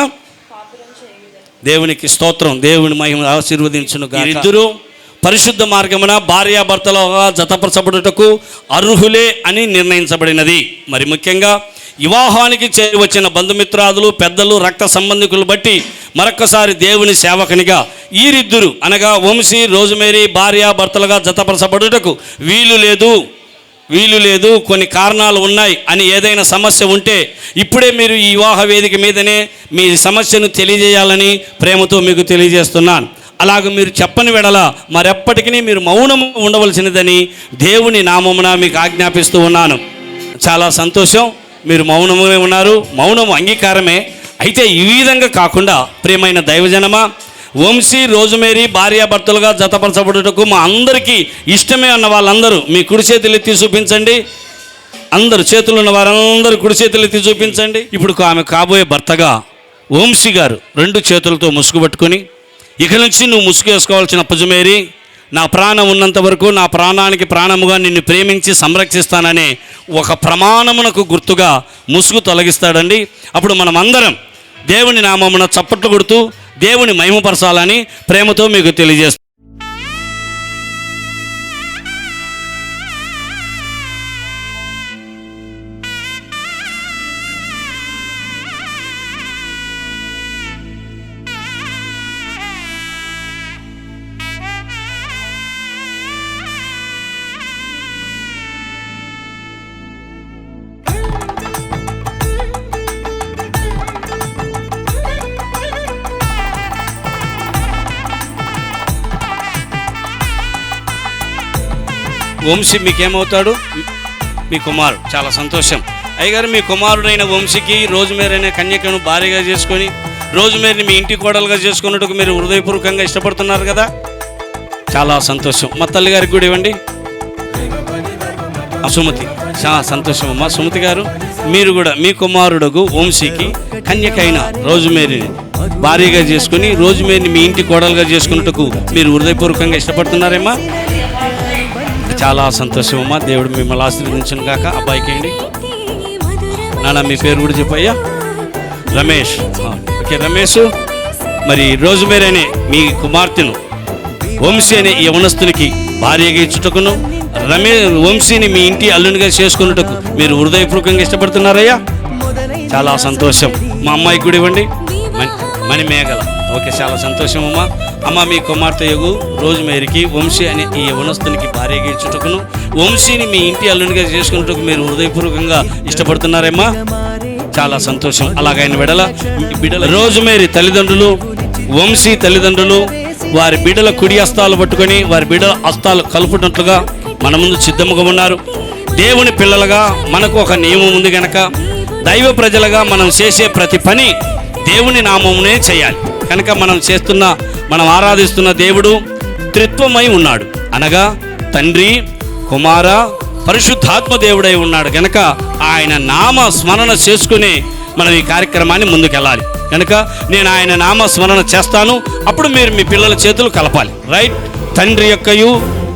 దేవునికి స్తోత్రం. దేవుని మహిమ ఆశీర్వదించును. ఇద్దరు పరిశుద్ధ మార్గమున భార్యాభర్తలుగా జతపరచబడుటకు అర్హులే అని నిర్ణయించబడినది. మరి ముఖ్యంగా వివాహానికి చేరి వచ్చిన బంధుమిత్రాదులు పెద్దలు రక్త సంబంధికులు బట్టి మరొక్కసారి దేవుని సేవకునిగా వీరిద్దరు అనగా వంశీ రోజ్మేరీ భార్యాభర్తలుగా జతపరచబడుటకు వీలు లేదు కొన్ని కారణాలు ఉన్నాయి అని ఏదైనా సమస్య ఉంటే ఇప్పుడే మీరు ఈ వివాహ వేదిక మీదనే మీ సమస్యను తెలియజేయాలని ప్రేమతో మీకు తెలియజేస్తున్నాను. అలాగ మీరు చెప్పని వెడల మరెప్పటికీ మీరు మౌనం ఉండవలసినదని దేవుని నామమున మీకు ఆజ్ఞాపిస్తూ ఉన్నాను. చాలా సంతోషం, మీరు మౌనమే ఉన్నారు. మౌనము అంగీకారమే. అయితే ఈ విధంగా కాకుండా ప్రియమైన దైవజనమా, వంశీ రోజ్మేరీ భార్యాభర్తలుగా జతపరచబడుటకు మా అందరికీ ఇష్టమే అన్న వాళ్ళందరూ మీ కుడి చేతులు ఎత్తి చూపించండి. అందరు చేతులు ఉన్న వారందరూ కుడి చేతులు ఎత్తి చూపించండి. ఇప్పుడు ఆమె కాబోయే భర్తగా వంశీ గారు 2 చేతులతో ముసుగు పట్టుకొని, ఇక నుంచి నువ్వు ముసుగు వేసుకోవాల్సిన రోజ్మేరీ, నా ప్రాణం ఉన్నంత వరకు నా ప్రాణానికి ప్రాణముగా నిన్ను ప్రేమించి సంరక్షిస్తాననే ఒక ప్రమాణమునకు గుర్తుగా ముసుగు తొలగిస్తాడండి. అప్పుడు మనం అందరం దేవుని నామమున చప్పట్లు కొడుతూ దేవుని మహిమపరచాలని ప్రేమతో మీకు తెలియజేస్తాం. వంశీ మీకేమవుతాడు? మీ కుమారుడు. చాలా సంతోషం అయ్యగారు. మీ కుమారుడైన వంశీకి రోజ్మేరీ అనే కన్యకను భార్యగా చేసుకొని రోజుమేరిని మీ ఇంటి కోడలుగా చేసుకున్నట్టుకు మీరు హృదయపూర్వకంగా ఇష్టపడుతున్నారు కదా, చాలా సంతోషం. మా తల్లి గారికి కూడా ఇవ్వండి. సుమతి, చాలా సంతోషం అమ్మా. సుమతి గారు, మీరు కూడా మీ కుమారుడుకు వంశీకి కన్యకైన రోజుమేరిని భార్యగా చేసుకుని రోజుమేరిని మీ ఇంటి కోడలుగా చేసుకున్నట్టుకు మీరు హృదయపూర్వకంగా ఇష్టపడుతున్నారేమ్మా, చాలా సంతోషం అమ్మా. దేవుడు మిమ్మల్ని ఆశీర్వదించను కాక. అబ్బాయికి అండి నాన్న మీ పేరు కూడా చెప్పయ్యా. రమేష్. ఓకే రమేష్, మరి రోజుమేరి అనే మీ కుమార్తెను వంశీ అనే ఈ యవనస్తునికి భార్యగా ఇచ్చుటకును వంశీని మీ ఇంటి అల్లునిగా చేసుకున్నట్టుకు మీరు హృదయపూర్వకంగా ఇష్టపడుతున్నారయ్యా, చాలా సంతోషం. మా అమ్మాయికి కూడా ఇవ్వండి. మణిమేఘల. ఓకే, చాలా సంతోషం అమ్మా. అమ్మ మీ కుమార్తె యొగు రోజుమేరికి వంశీ అనే ఈ యవనస్తునికి భార్యగా ఇచ్చుటకును వంశీని మీ ఇంటి అల్లునిగా చేసుకున్నట్టుకు మీరు హృదయపూర్వకంగా ఇష్టపడుతున్నారమ్మా, చాలా సంతోషం. అలాగైన బిడల రోజుమేరి తల్లిదండ్రులు వంశీ తల్లిదండ్రులు వారి బిడ్డల కుడి హస్తాలు పట్టుకొని వారి బిడ్డల హస్తాలు కలుపునట్లుగా మన ముందు సిద్ధముగా ఉన్నారు. దేవుని పిల్లలుగా మనకు ఒక నియమం ఉంది కనుక దైవ ప్రజలుగా మనం చేసే ప్రతి పని దేవుని నామమునే చేయాలి. కనుక మనం ఆరాధిస్తున్న దేవుడు త్రిత్వమై ఉన్నాడు, అనగా తండ్రి, కుమార, పరిశుద్ధాత్మ దేవుడై ఉన్నాడు. కనుక ఆయన నామ స్మరణ చేసుకుని మనం ఈ కార్యక్రమాన్ని ముందుకెళ్ళాలి. కనుక నేను ఆయన నామ స్మరణ చేస్తాను, అప్పుడు మీరు మీ పిల్లల చేతులు కలపాలి. రైట్? తండ్రి యొక్కయు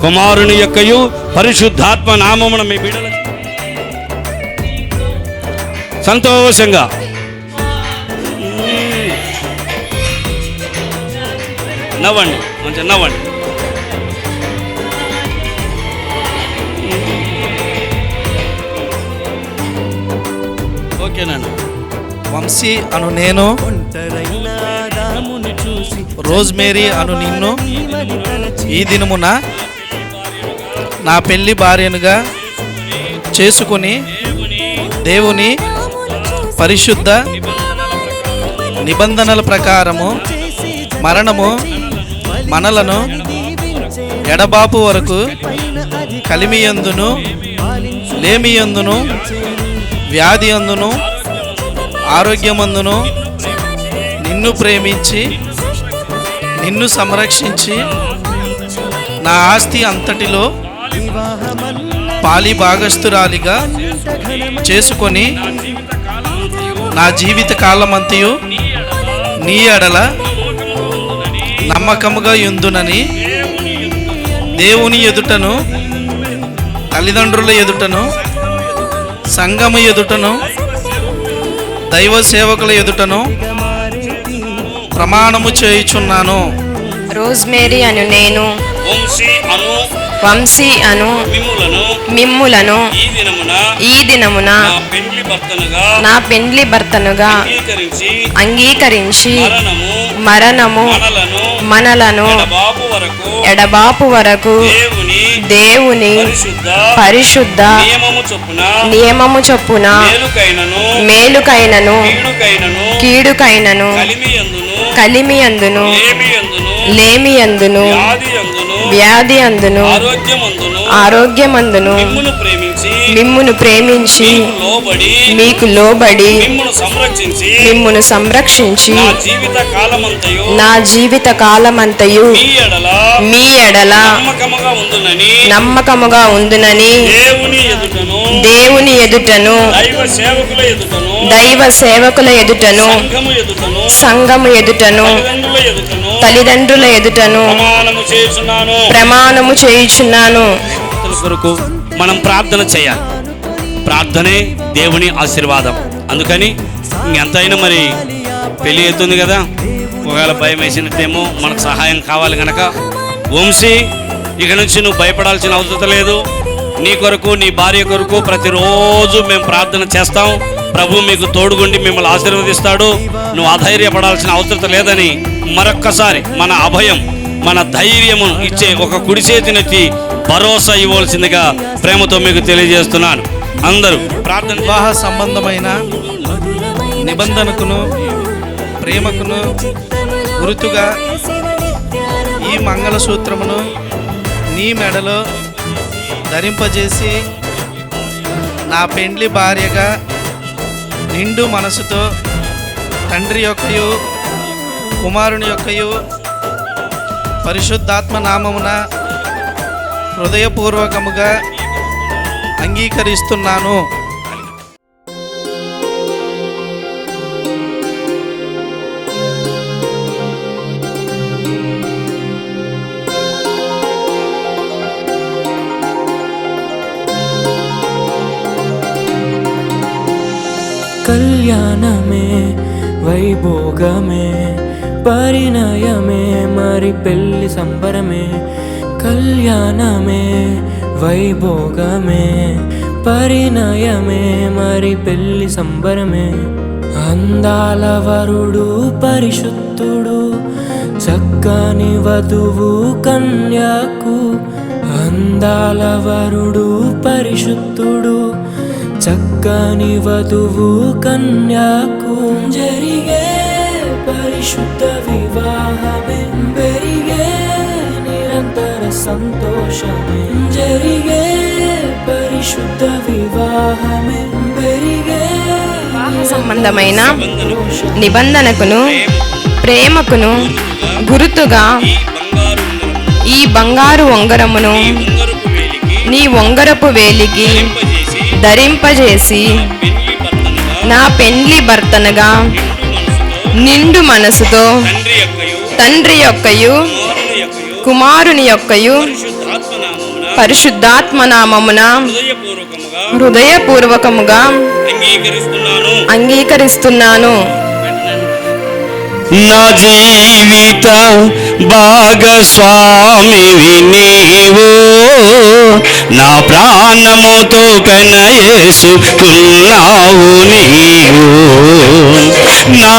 కుమారుని యొక్కయు పరిశుద్ధాత్మ నామమున మీ బిడ్డల సంతోషంగా నవ్వండి, మంచిగా నవ్వండి. ఓకేనా? వంశీ అను నేను, రోజ్మేరీ అను నిన్ను ఈ దినమున నా పెళ్లి భార్యనుగా చేసుకుని దేవుని పరిశుద్ధ నిబంధనల ప్రకారము మరణము మనలను ఎడబాపు వరకు కలిమియందును లేమియందును వ్యాధి అందును ఆరోగ్యమందును నిన్ను ప్రేమించి నిన్ను సంరక్షించి నా ఆస్తి అంతటిలో పాలి భాగస్థురాలిగా చేసుకొని నా జీవిత కాలమంతయు నీ ఎడల నమ్మకముగా యుందునని దేవుని ఎదుటను తల్లిదండ్రుల ఎదుటను సంఘము ఎదుటను దైవ సేవకుల ఎదుటను ప్రమాణము చేయుచున్నాను. రోజ్మేరీ అను నేను, వంశీ అను మిమ్ములను ఈ దినమున నా పెండ్లి భర్తనుగా అంగీకరించి మరణము మనలను ఎడబాపు వరకు దేవుని పరిశుద్ధ నియమము చొప్పున మేలుకైనను కీడుకైనను కలిమియందును లేమియందును వ్యాధి అందును ఆరోగ్యమందును మిమ్మును ప్రేమించి మీకు లోబడి మిమ్మును సంరక్షించి నా జీవిత కాలమంతయు మీ ఎడల నమ్మకముగా ఉందునని దేవుని ఎదుటను దైవ సేవకుల ఎదుటను సంఘము ఎదుటను తల్లిదండ్రుల ఎదుటను ప్రమాణము చేయుచున్నాను. కొరకు మనం ప్రార్థన చేయాలి. ప్రార్థనే దేవుని ఆశీర్వాదం. అందుకని ఎంతైనా మరి పెళ్ళి అవుతుంది కదా, ఒకవేళ భయం వేసినట్టేమో మనకు సహాయం కావాలి కనుక వంశీ, ఇక నుంచి నువ్వు భయపడాల్సిన అవసరం లేదు. నీ కొరకు నీ భార్య కొరకు ప్రతిరోజు మేము ప్రార్థన చేస్తాం. ప్రభు మీకు తోడుగుండి మిమ్మల్ని ఆశీర్వదిస్తాడు. నువ్వు అధైర్యపడాల్సిన అవసరం లేదని మరొక్కసారి మన అభయం మన ధైర్యము ఇచ్చే ఒక కుడి చేతినెత్తి భరోసా ఇవ్వాల్సిందిగా ప్రేమతో మీకు తెలియజేస్తున్నాను. అందరూ ప్రార్థన. వివాహ సంబంధమైన నిబంధనకును ప్రేమకును గుర్తుగా ఈ మంగళసూత్రమును నీ మెడలో ధరింపజేసి నా పెండ్లి భార్యగా నిండు మనసుతో తండ్రి యొక్కయు కుమారుని యొక్కయు పరిశుద్ధాత్మ నామమున హృదయపూర్వకముగా అంగీకరిస్తున్నాను. కళ్యాణమే వైభోగమే పరిణయమే మరి పెళ్లి సంబరమే. కళ్యాణమే వైభోగమే పరిణయమే మరి పెళ్లి సంబరమే. అందాల వరుడు పరిశుద్ధుడు చక్కని వధువు కన్యాకు. అందాల వరుడు పరిశుద్ధుడు చక్కని వధువు కన్యాకు. జరిగే పరిశుద్ధ వివాహమే పెరిగే నిరంతర సంతోషమే. జరిగే పరిశుద్ధ వివాహమే పెరిగే సంబంధమైన నిబంధనకును ప్రేమకును గుర్తుగా ఈ బంగారు ఉంగరమును నీ ఉంగరపు వేలికి ధరింపజేసి నా పెండ్లి భర్తనగా నిండు మనసుతో తండ్రి యొక్కయు కుమారుని యొక్కయు పరిశుద్ధాత్మ నామమున హృదయపూర్వకముగా అంగీకరిస్తున్నాను. నా జీవిత భాగస్వామివి నీవు, నా ప్రాణముతో కనయేసుకున్నావు నీవు. నా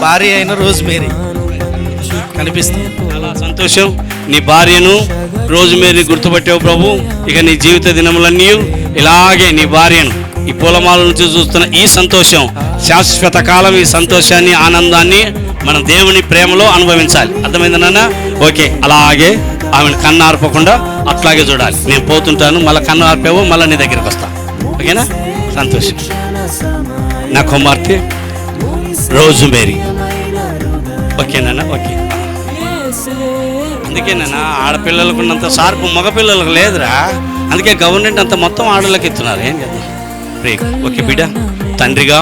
భార్య అయిన రోజ్మేరీ కనిపిస్తుంది. చాలా సంతోషం. నీ భార్యను రోజ్మేరీ గుర్తుపట్టావు ప్రభు. ఇక నీ జీవిత దినములన్నీ ఇలాగే నీ భార్యను ఈ పూలమాల నుంచి చూస్తున్న ఈ సంతోషం శాశ్వత కాలం. ఈ సంతోషాన్ని ఆనందాన్ని మనం దేవుని ప్రేమలో అనుభవించాలి. అర్థమైంది నాన్న? ఓకే, అలాగే ఆమెను కన్ను ఆర్పకుండా అట్లాగే చూడాలి. నేను పోతుంటాను, మళ్ళీ కన్ను ఆర్పేవో మళ్ళీ నీ దగ్గరికి వస్తా. ఓకేనా? సంతోషం. నా కుమార్తె రోజ్మేరీ. ఓకేనా? ఓకే. అందుకేనా ఆడపిల్లలకు ఉన్నంత షార్పు మగపిల్లలకు లేదురా. అందుకే గవర్నమెంట్ అంత మొత్తం ఆడలకు ఇస్తున్నారు. ఏం చేద్దాం? ఓకే బిడ్డ, తండ్రిగా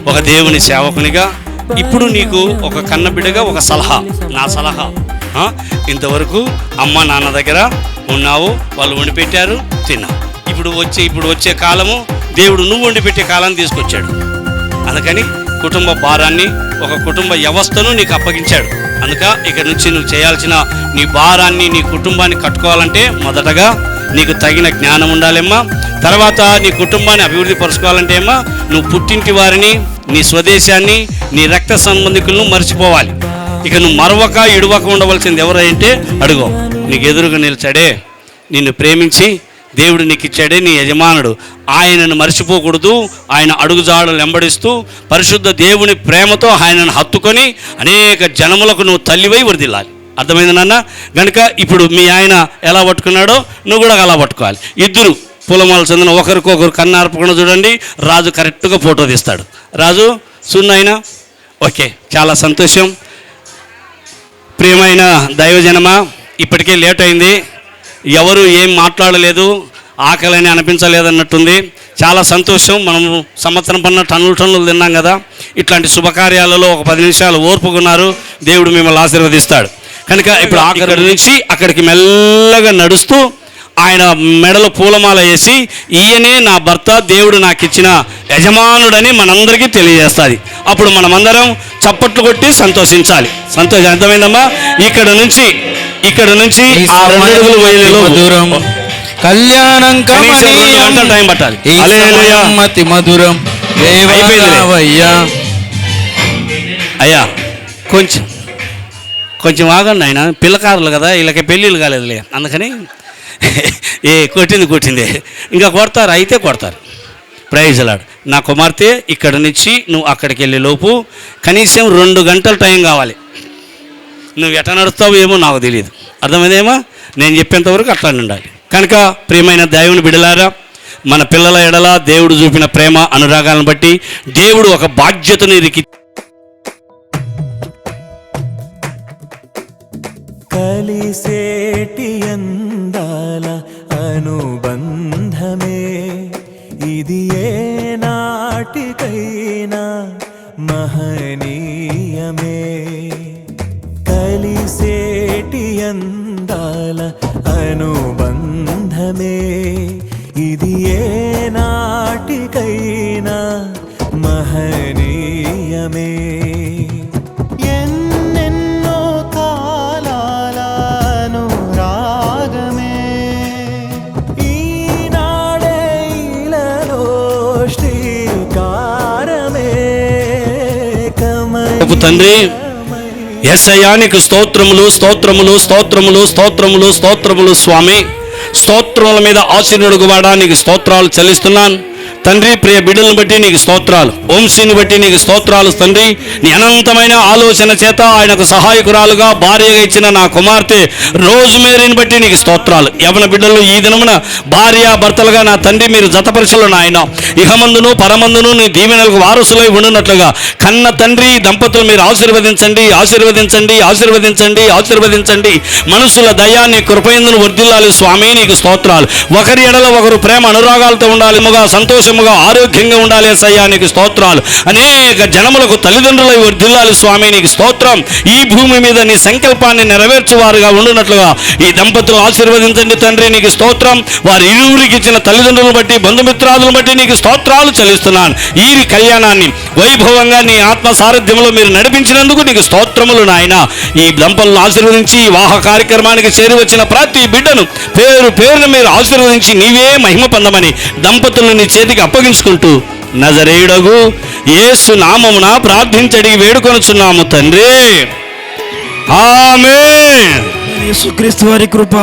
ఒక దేవుని సేవకునిగా ఇప్పుడు నీకు ఒక కన్న బిడ్డగా ఒక సలహా, నా సలహా. ఇంతవరకు అమ్మ నాన్న దగ్గర ఉన్నావు, వాళ్ళు వండి పెట్టారు, తిన్నావు. ఇప్పుడు వచ్చే కాలము దేవుడు నువ్వు వండి పెట్టే కాలాన్ని తీసుకొచ్చాడు. అందుకని కుటుంబ భారాన్ని, ఒక కుటుంబ వ్యవస్థను నీకు అప్పగించాడు. అందుక ఇక నుంచి నువ్వు చేయాల్సిన నీ భారాన్ని, నీ కుటుంబాన్ని కట్టుకోవాలంటే మొదటగా నీకు తగిన జ్ఞానం ఉండాలేమ్మా. తర్వాత నీ కుటుంబాన్ని అభివృద్ధి పరుచుకోవాలంటే అమ్మా నువ్వు పుట్టింటి వారిని, నీ స్వదేశాన్ని, నీ రక్త సంబంధికులను మర్చిపోవాలి. ఇక నువ్వు మరవక ఇడువక ఉండవలసింది ఎవరంటే అడుగో, నీకు ఎదురుగా నిలిచాడే, నిన్ను ప్రేమించి దేవుడు నీకు ఇచ్చాడే నీ యజమానుడు, ఆయనను మర్చిపోకూడదు. ఆయన అడుగుజాడలు వెంబడిస్తూ పరిశుద్ధ దేవుని ప్రేమతో ఆయనను హత్తుకొని అనేక జనములకు నువ్వు తల్లివై వదిలాలి. అర్థమైంది నాన్న? కనుక ఇప్పుడు మీ ఆయన ఎలా పట్టుకున్నాడో నువ్వు కూడా అలా పట్టుకోవాలి. ఇద్దరు పూలమాల చందన ఒకరికొకరు కన్ను ఆర్పకుండా చూడండి. రాజు కరెక్ట్గా ఫోటో తీస్తాడు. రాజు సున్నైనా ఓకే, చాలా సంతోషం. ప్రియమైన దైవజనమా, ఇప్పటికే లేట్ అయింది, ఎవరు ఏం మాట్లాడలేదు, ఆకలని అనిపించలేదన్నట్టుంది. చాలా సంతోషం. మనము సంవత్సరం పన్న టన్నులు తిన్నాం కదా. ఇట్లాంటి శుభకార్యాలలో ఒక 10 నిమిషాలు ఓర్పుకున్నారు, దేవుడు మిమ్మల్ని ఆశీర్వదిస్తాడు. కనుక ఇప్పుడు అక్కడి నుంచి అక్కడికి మెల్లగా నడుస్తూ ఆయన మెడలో పూలమాల వేసి ఈయనే నా భర్త, దేవుడు నాకు ఇచ్చిన యజమానుడని మనందరికీ తెలియజేస్తుంది. అప్పుడు మనమందరం చప్పట్లు కొట్టి సంతోషించాలి. సంతోషం. అర్థమైందమ్మా? ఇక్కడ నుంచి ఆ 2 అడుగులు దూరం కళ్యాణం టైం పట్టాలి. మధురం అయ్యా కొంచెం కొంచెం ఆగండి ఆయన, పిల్లకారులు కదా, వీళ్ళకి పెళ్ళిళ్ళు కాలేదులే, అందుకని కొట్టింది ఇంకా కొడతారు, అయితే కొడతారు. Praise lord. నా కుమార్తె ఇక్కడ నుంచి నువ్వు అక్కడికి వెళ్ళే లోపు కనీసం 2 గంటలు టైం కావాలి. నువ్వు ఎట్లా నడుస్తావు ఏమో నాకు తెలియదు, అర్థమైందేమో, నేను చెప్పేంతవరకు అట్లా ఉండాలి. కనుక ప్రియమైన దేవుని బిడ్డలారా, మన పిల్లల ఎడల దేవుడు చూపిన ప్రేమ అనురాగాలను బట్టి దేవుడు ఒక బాధ్యతని కలిసేటి అందాల అనుబంధమే ఇది ఏ నాటికైనా మహనీయమే. కలిసేటి అందాల అనుబంధమే ఇది ఏ నాటికైనా మహనీయమే. ఎన్నెన్నో కాలాల అనురాగమే ఈనాడే ఇలలో శ్రీకారమే. తండ్రి యేసయ్యానికి స్తోత్రములు స్తోత్రములు స్తోత్రములు స్తోత్రములు స్తోత్రములు స్వామి. స్తోత్రముల మీద ఆశీర్వడుగు వాడా నీకు స్తోత్రాలు చెల్లిస్తున్నాను తండ్రి. ప్రియ బిడ్డలను బట్టి నీకు స్తోత్రాలు, వంశీని బట్టి నీకు స్తోత్రాలు తండ్రి. నీ అనంతమైన ఆలోచన చేత ఆయనకు సహాయకురాలుగా భార్యగా ఇచ్చిన నా కుమార్తె రోజ్మేరీని బట్టి నీకు స్తోత్రాలు. యవన బిడ్డలు ఈ దినమున భార్య భర్తలుగా నా తండ్రి మీరు జతపరచలు నాయన, ఇహమందును పరమందును నీ దీవెనలకు వారసులై ఉండునట్లుగా కన్న తండ్రి దంపతులు మీరు ఆశీర్వదించండి, ఆశీర్వదించండి, ఆశీర్వదించండి, ఆశీర్వదించండి. మనుషుల దయాన్ని కృపయందును వర్ధిల్లాలి స్వామి, నీకు స్తోత్రాలు. ఒకరి ఎడల ఒకరు ప్రేమ అనురాగాలతో ఉండాలి, సంతోషముగా ఆరోగ్యంగా ఉండాలి యేసయ్యా నీకు స్తోత్రాలు. అనేక జనములకు తల్లిదండ్రులై వర్ధిల్లాలి స్వామి, నీకు స్తోత్రం. ఈ భూమి మీద నీ సంకల్పాన్ని నెరవేర్చువారుగా ఉండునట్లుగా ఈ దంపతులు ఆశీర్వదించండి తండ్రి, నీకు స్తోత్రం. వారి ఇరువురికి ఇచ్చిన తల్లిదండ్రులను బట్టి బంధుమిత్రాదులను బట్టి నీకు స్తోత్రాలు చెల్లిస్తున్నాను. ఈ కళ్యాణాన్ని వైభవంగా నీ ఆత్మ సారథ్యంలో మీరు నడిపించినందుకు నీకు స్తోత్రములు నాయన. ఈ దంపతులను ఆశీర్వదించి వివాహ కార్యక్రమానికి చేరి వచ్చిన ప్రతి బిడ్డను పేరు పేరును మీరు ఆశీర్వదించి నీవే మహిమ పొందమని దంపతులను నీ చేతికి అప్పగించుకుంటూ నజరేయుడగు యేసు నామమున ప్రార్థించడి వేడుకొనుచున్నాము తండ్రి, ఆమేన్. యేసుక్రీస్తు వారి కృప,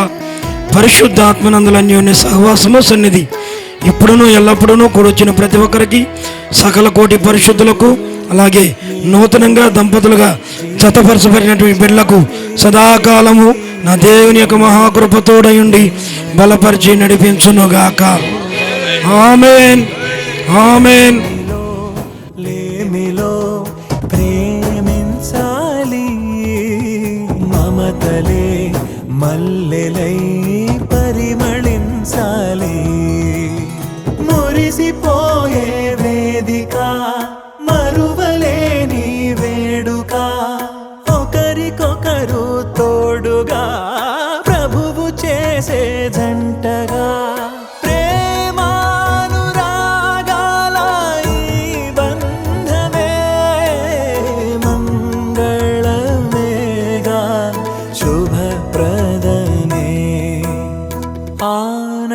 పరిశుద్ధాత్మనందుల అన్యోన్య సహవాసము సన్నిధి ఇప్పుడును ఎల్లప్పుడూ కూడొచ్చిన ప్రతి ఒక్కరికి, సకల కోటి పరిశుద్ధులకు, అలాగే నూతనంగా దంపతులుగా జతపరచబడినటువంటి బిడ్డలకు సదాకాలము నా దేవుని యొక్క మహాకృపతోడయుండి బలపరిచి నడిపించునుగాక. ఆమేన్, ఆమేన్. లేమిలో ప్రేమించాలి, మమతలే మల్లెలై పరిమళించాలి. మురిసిపోయే వేదిక, మరువలేని వేడుక, ఒకరికొకరు తోడుగా ప్రభువు చేసే జంటగా ప్రేమానురాగాల ఈ బంధమే మంగళమేగా శుభప్రదమే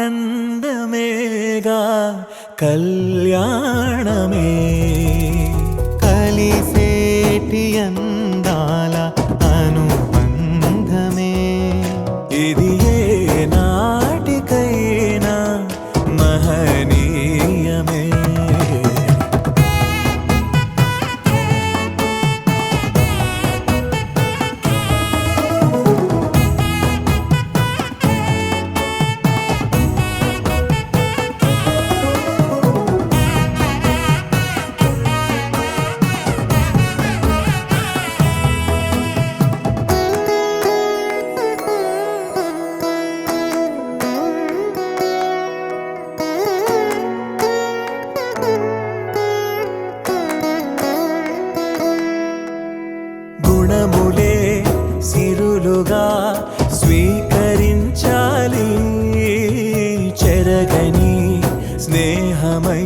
ఆనందమేగా కళ్యాణమే. కలిసేటి అందాల అనుబంధమే ఇది ఏ నాటికైనా మహనీయమే. గుణములే సిరులుగా స్వీకరించాలి, చెరగని స్నేహమై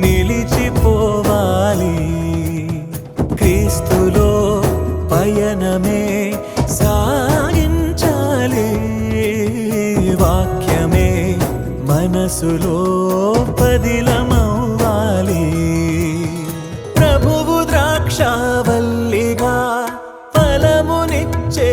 నిలిచిపోవాలి. క్రీస్తులో పయనమే సాగించాలి, వాక్యమే మనసులో పదిలమవ్వాలి. ప్రభువు ద్రాక్షావల్లిగా ఫలమునిచ్చే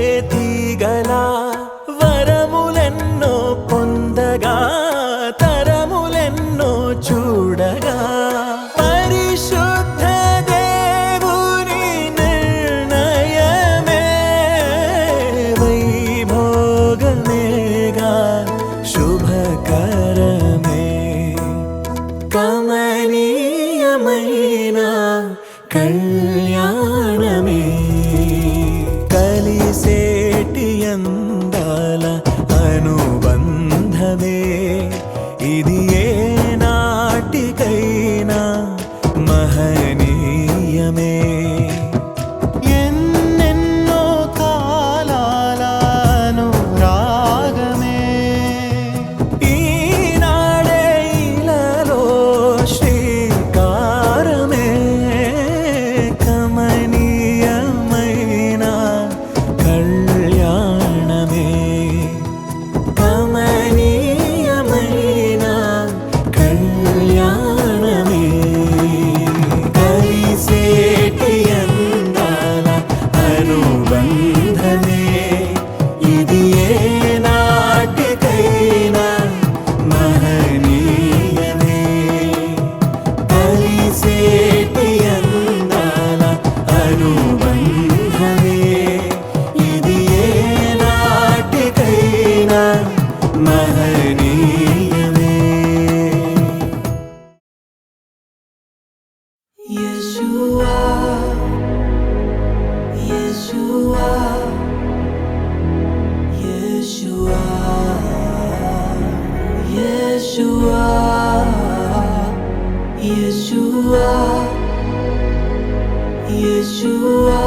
Yeshua,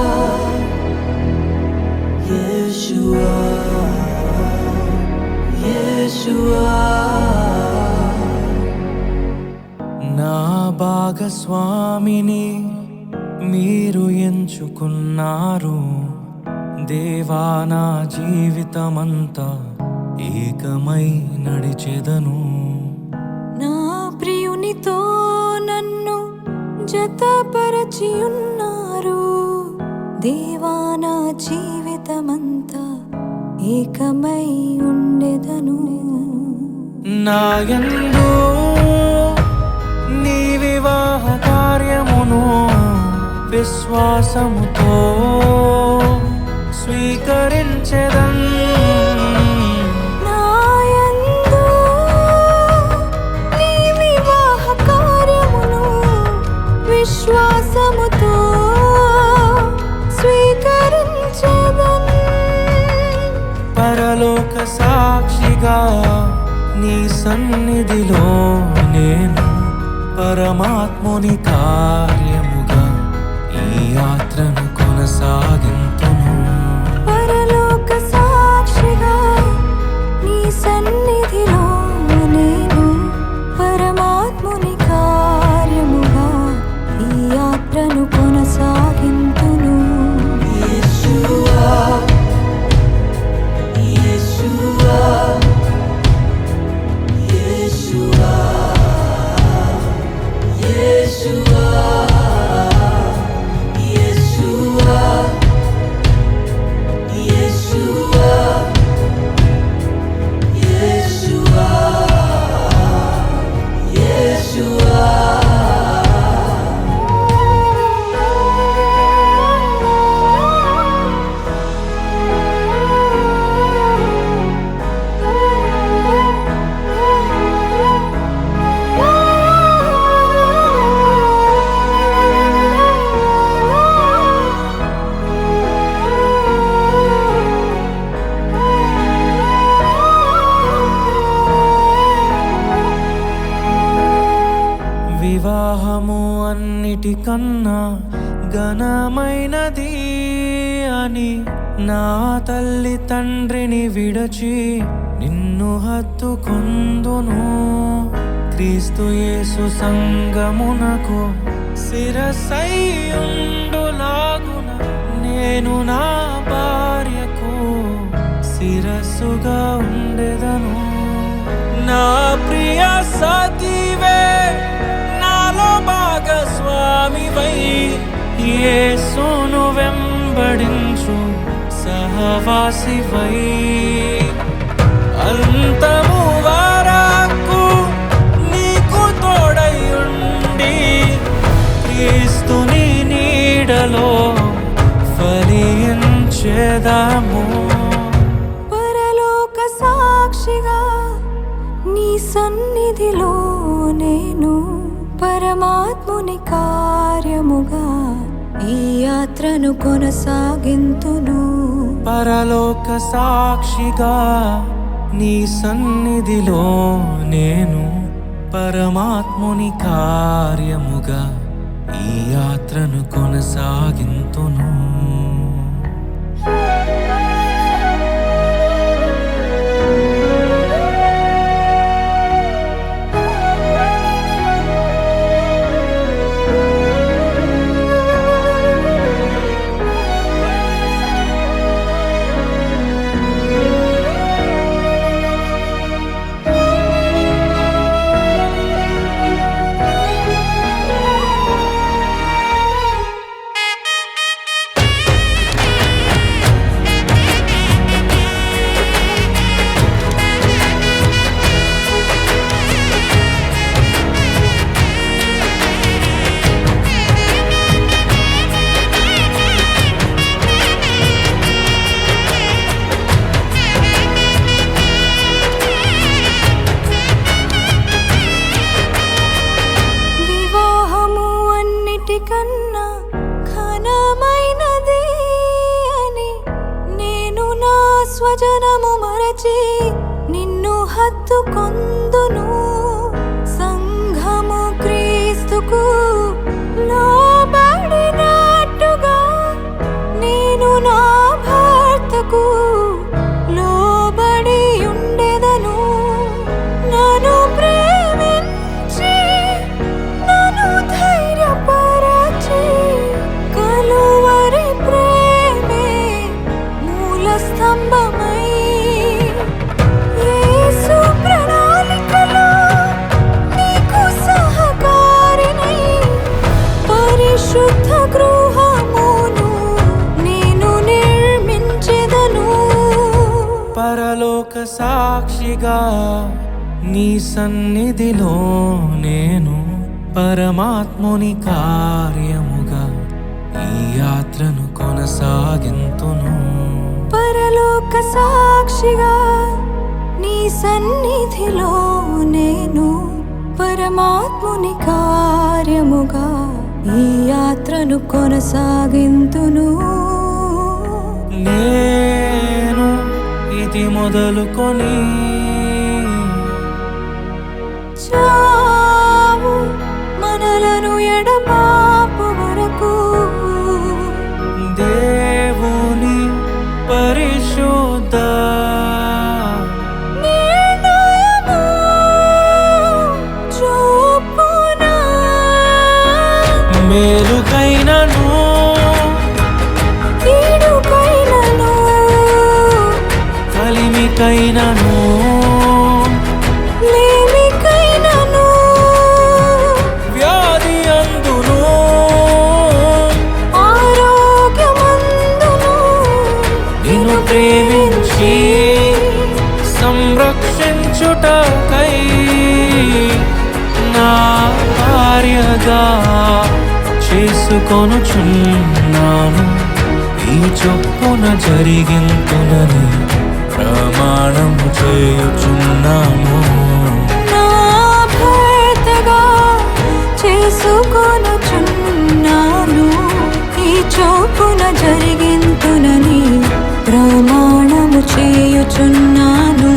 Yeshua, Yeshua. నా భాగస్వామిని మీరు ఎంచుకున్నారు దేవా, నా జీవితమంతా ఏకమై నడిచెదను. నా ప్రియునితో నన్ను జతపరచి ఉన్నారు దేవా, నా జీవితమంతా ఏకమై ఉండెదను. నా యందు నీ వివాహ కార్యమును విశ్వాసముతో స్వీకరించెదన్. నా యందు నీ వివాహ కార్యమును విశ్వాసముతో స్వీకరించెదన్. పరలోక సాక్షిగా నీ సన్నిధిలో నేను పరమాత్ముని కార్యముగా ఈ యాత్రను కొనసాగింతును. పరలోక సాక్షిగా నీ సన్నిధిలో నేను పరమాత్ముని కార్యముగా ఈ యాత్రను కొనసాగింతును. Yeshua, Yeshua, Yeshua, Yeshua, Yeshua, Yeshua, Yeshua, Yeshua. వివాహము అన్నిటికన్నా ఘనమైనది అని నా తల్లి తండ్రిని విడచి నిన్ను హత్తుకొందును. క్రీస్తు యేసు సంగమునకు శిరస్సైయుండులాగున నేను నా భార్యకు శిరస్సుగా ఉండెదను. నా ప్రియ సతీవే నాలో భాగస్వామివై యేసును వెంబడించు సహవాసివై అంతము వరకు నీకు తోడయుండి క్రీస్తుని నీడలో ఫలించెదము. పరలోక సాక్షిగా నీ సన్నిధిలో నేను పరమాత్ముని కార్యముగా ఈ యాత్రను కొనసాగింతును. పరలోక సాక్షిగా నీ సన్నిధిలో నేను పరమాత్ముని కార్యముగా ఈ యాత్రను కొనసాగింతును. కన్నా ఘనమైనది అని నేను నా స్వజనము మరచి నిన్ను హత్తుకొందును. సంఘము క్రీస్తుకు లోబడినట్టుగా పరలోక సాక్షిగా నీ సన్నిధిలో నేను పరమాత్ముని కార్యముగా ఈ యాత్రను కొనసాగింతును. పరలోక సాక్షిగా నీ సన్నిధిలో నేను పరమాత్ముని కార్యముగా ఈ యాత్రను కొనసాగింతును. నేను ఇది మొదలుకొని చావు మనలను ఎడబాపు వరకు దేవుని పరిశుద్ధ నిర్ణయము చూపున మేలుకైనను కీడుకైనను కలిమికైనను లేమికైనను వ్యాధి అందును ఆరోగ్యమందును నిన్ను ప్రేమించి సంరక్షించుటకై నా భార్యగా చేసుకొనుచున్నాను. ఈ చొప్పున జరిగింతునని ప్రమాణము చేయుచున్నాను. నా భర్తగా చేసుకొనుచున్నాను. ఈ చొప్పున జరిగింతునని ప్రమాణము చేయుచున్నాను.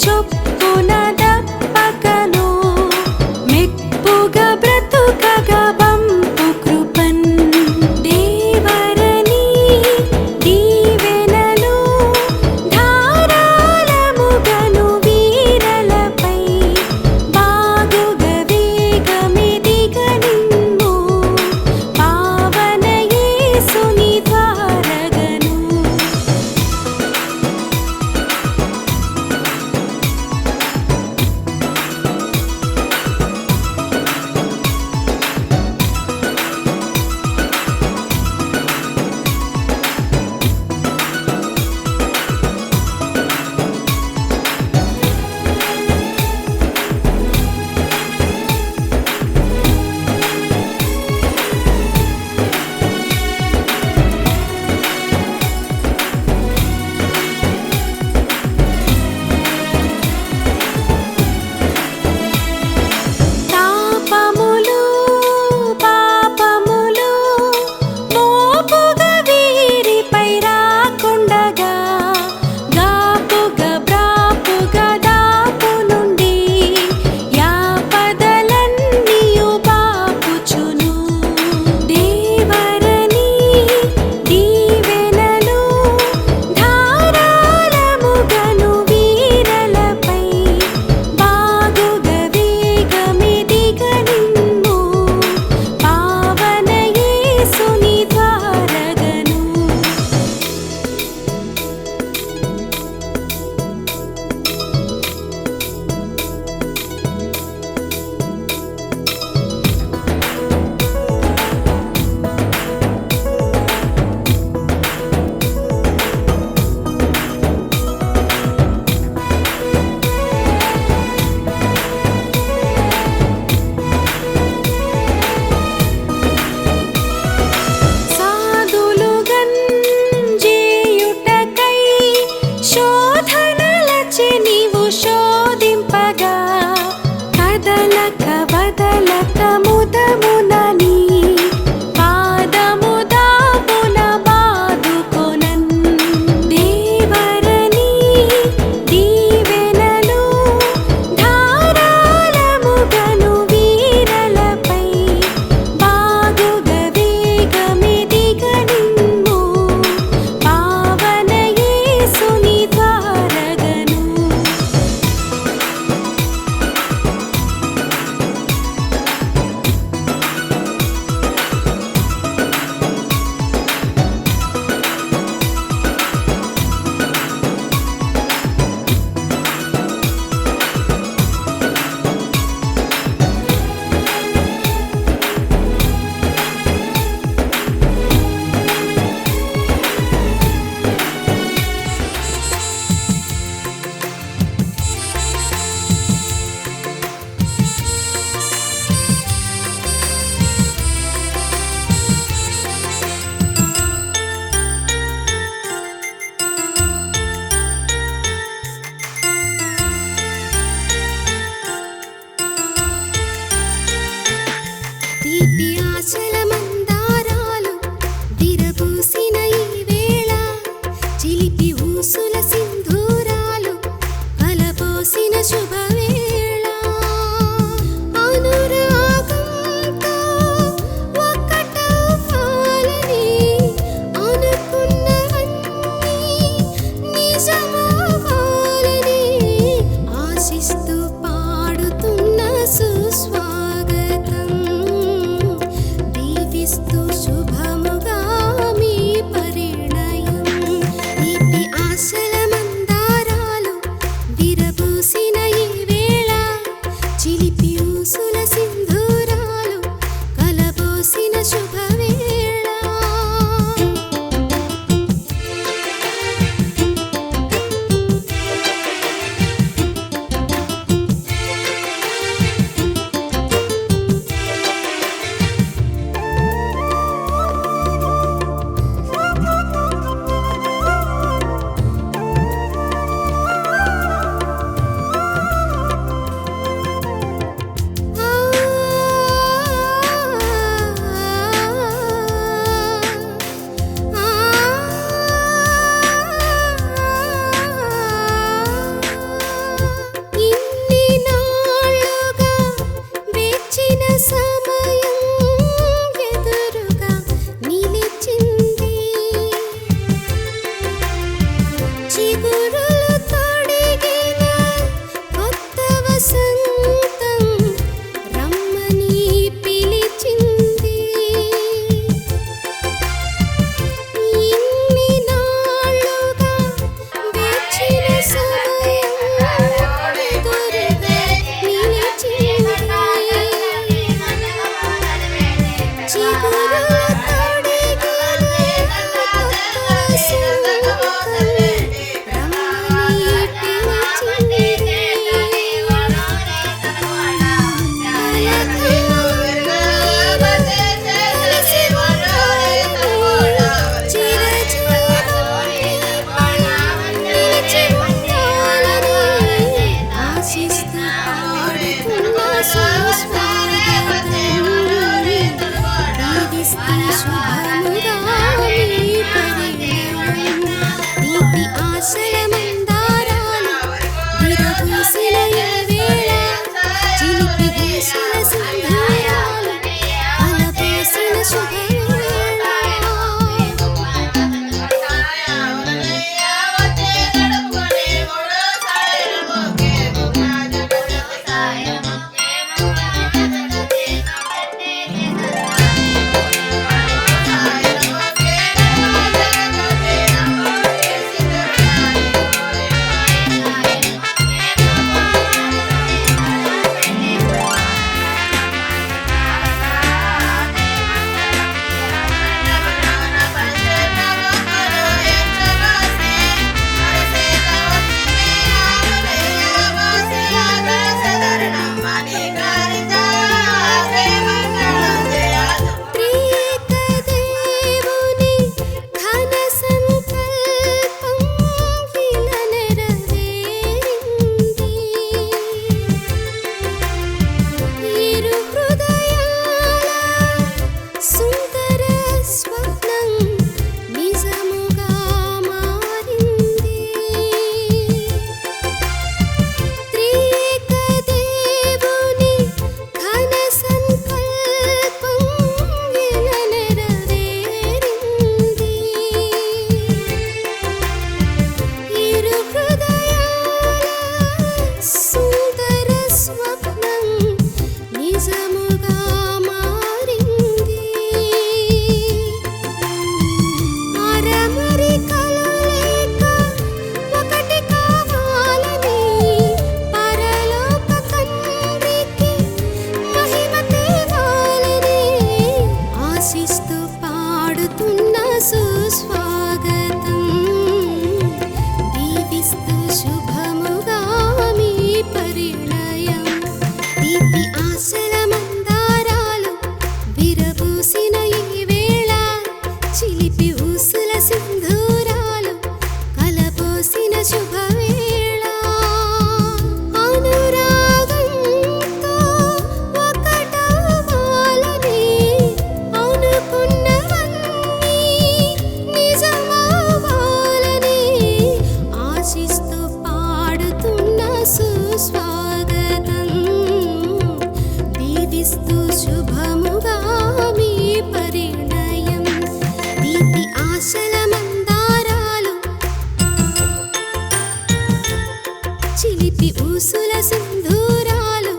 చొప్పున దప్పకను మెప్పుగా బ్రతుకగా వంపు కృపన్ దేవరని దీవెనలు ధారాళముగను వీరలపై బాగుగా వేగమిదిగా నిమ్ము పావన యేసుని ద్వారగను తాపములు పాపములు మోపుగా వీరిపై రాకుండగా గాపుగా బ్రాపుగా దాపు నుండి యాపదలన్నీయు బాపుచును దేవరని దీవెనలు ధారాళముగను వీరలపై బాగుగా వేగమిదిగా నిమ్ము పావన యేసుని ద్వారగను సాధులుగన్ చేయుటకై శోధనలచే నీవు శోధింపగా కదలక వదలక ముదమునని పాదము దాపున బాదుకొనన్ దేవరని దీవెనలు ధారాళముగను వీరలపై బాగుగా వేగమిదిగా నిమ్ము పావన యేసుని ద్వారగను తీపి ఆశల మందారాలు విరబూసిన ఈ వేళ చిలిపి ఊసుల సింధూరాలు కలబోసిన శుభవేళ అనురాగంతో ఒక్కటవ్వాలని అనుకున్నవన్నీ నిజమవ్వాలని ఆశిస్తూ పాడుతున్న సుస్వాగతం దీవిస్తూ శుభముగా మీ పరిణయం తీపి ఆశల మందారాలు విరబూసిన ఈ కలబోసిన ఈ వేళ చిలిపి ఊసుల సింధూరాలు కలబోసిన శుభవేళ సుస్వాగతం దీవిస్తూ శుభముగా మీ పరిణయం దీపి ఆశల మందారాలు విరబూసిన ఈ వేళ చిలిపి ఊసుల సింధూరాలు కలబోసిన శుభవేళ అనురాగంతో ఒకటవ్వాలని అనుకున్నవన్నీ నిజమవ్వాలని ఆశిస్తూ పాడుతున్న సుస్వాగతం దీవిస్తూ శుభముగా మీ పరిణయం దీపి ఆశల మందారాలు చిలిపి ఊసుల సింధూరాలు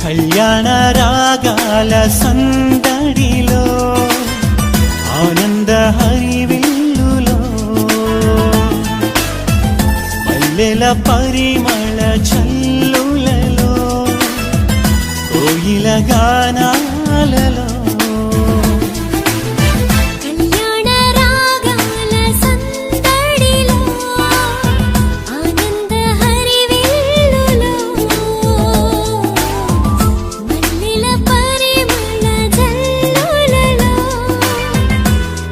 కళ్యాణ రాగాల సందడిలో ఆనంద హరివిల్లులో మల్లెల పరిమళ చల్లులలో కోయిల గానాలలో కళ్యాణ రాగాల సందడిలో ఆనంద హరివిల్లులో మల్లెల పరిమళ జల్లులలో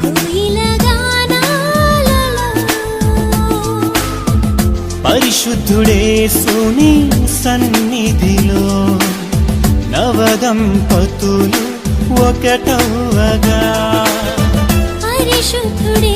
కోయిల గానాలలో పరిశుద్ధుడే సుని సన్నిధిలో నవదంపతులు ఒకటవగా పరిశుద్ధుడే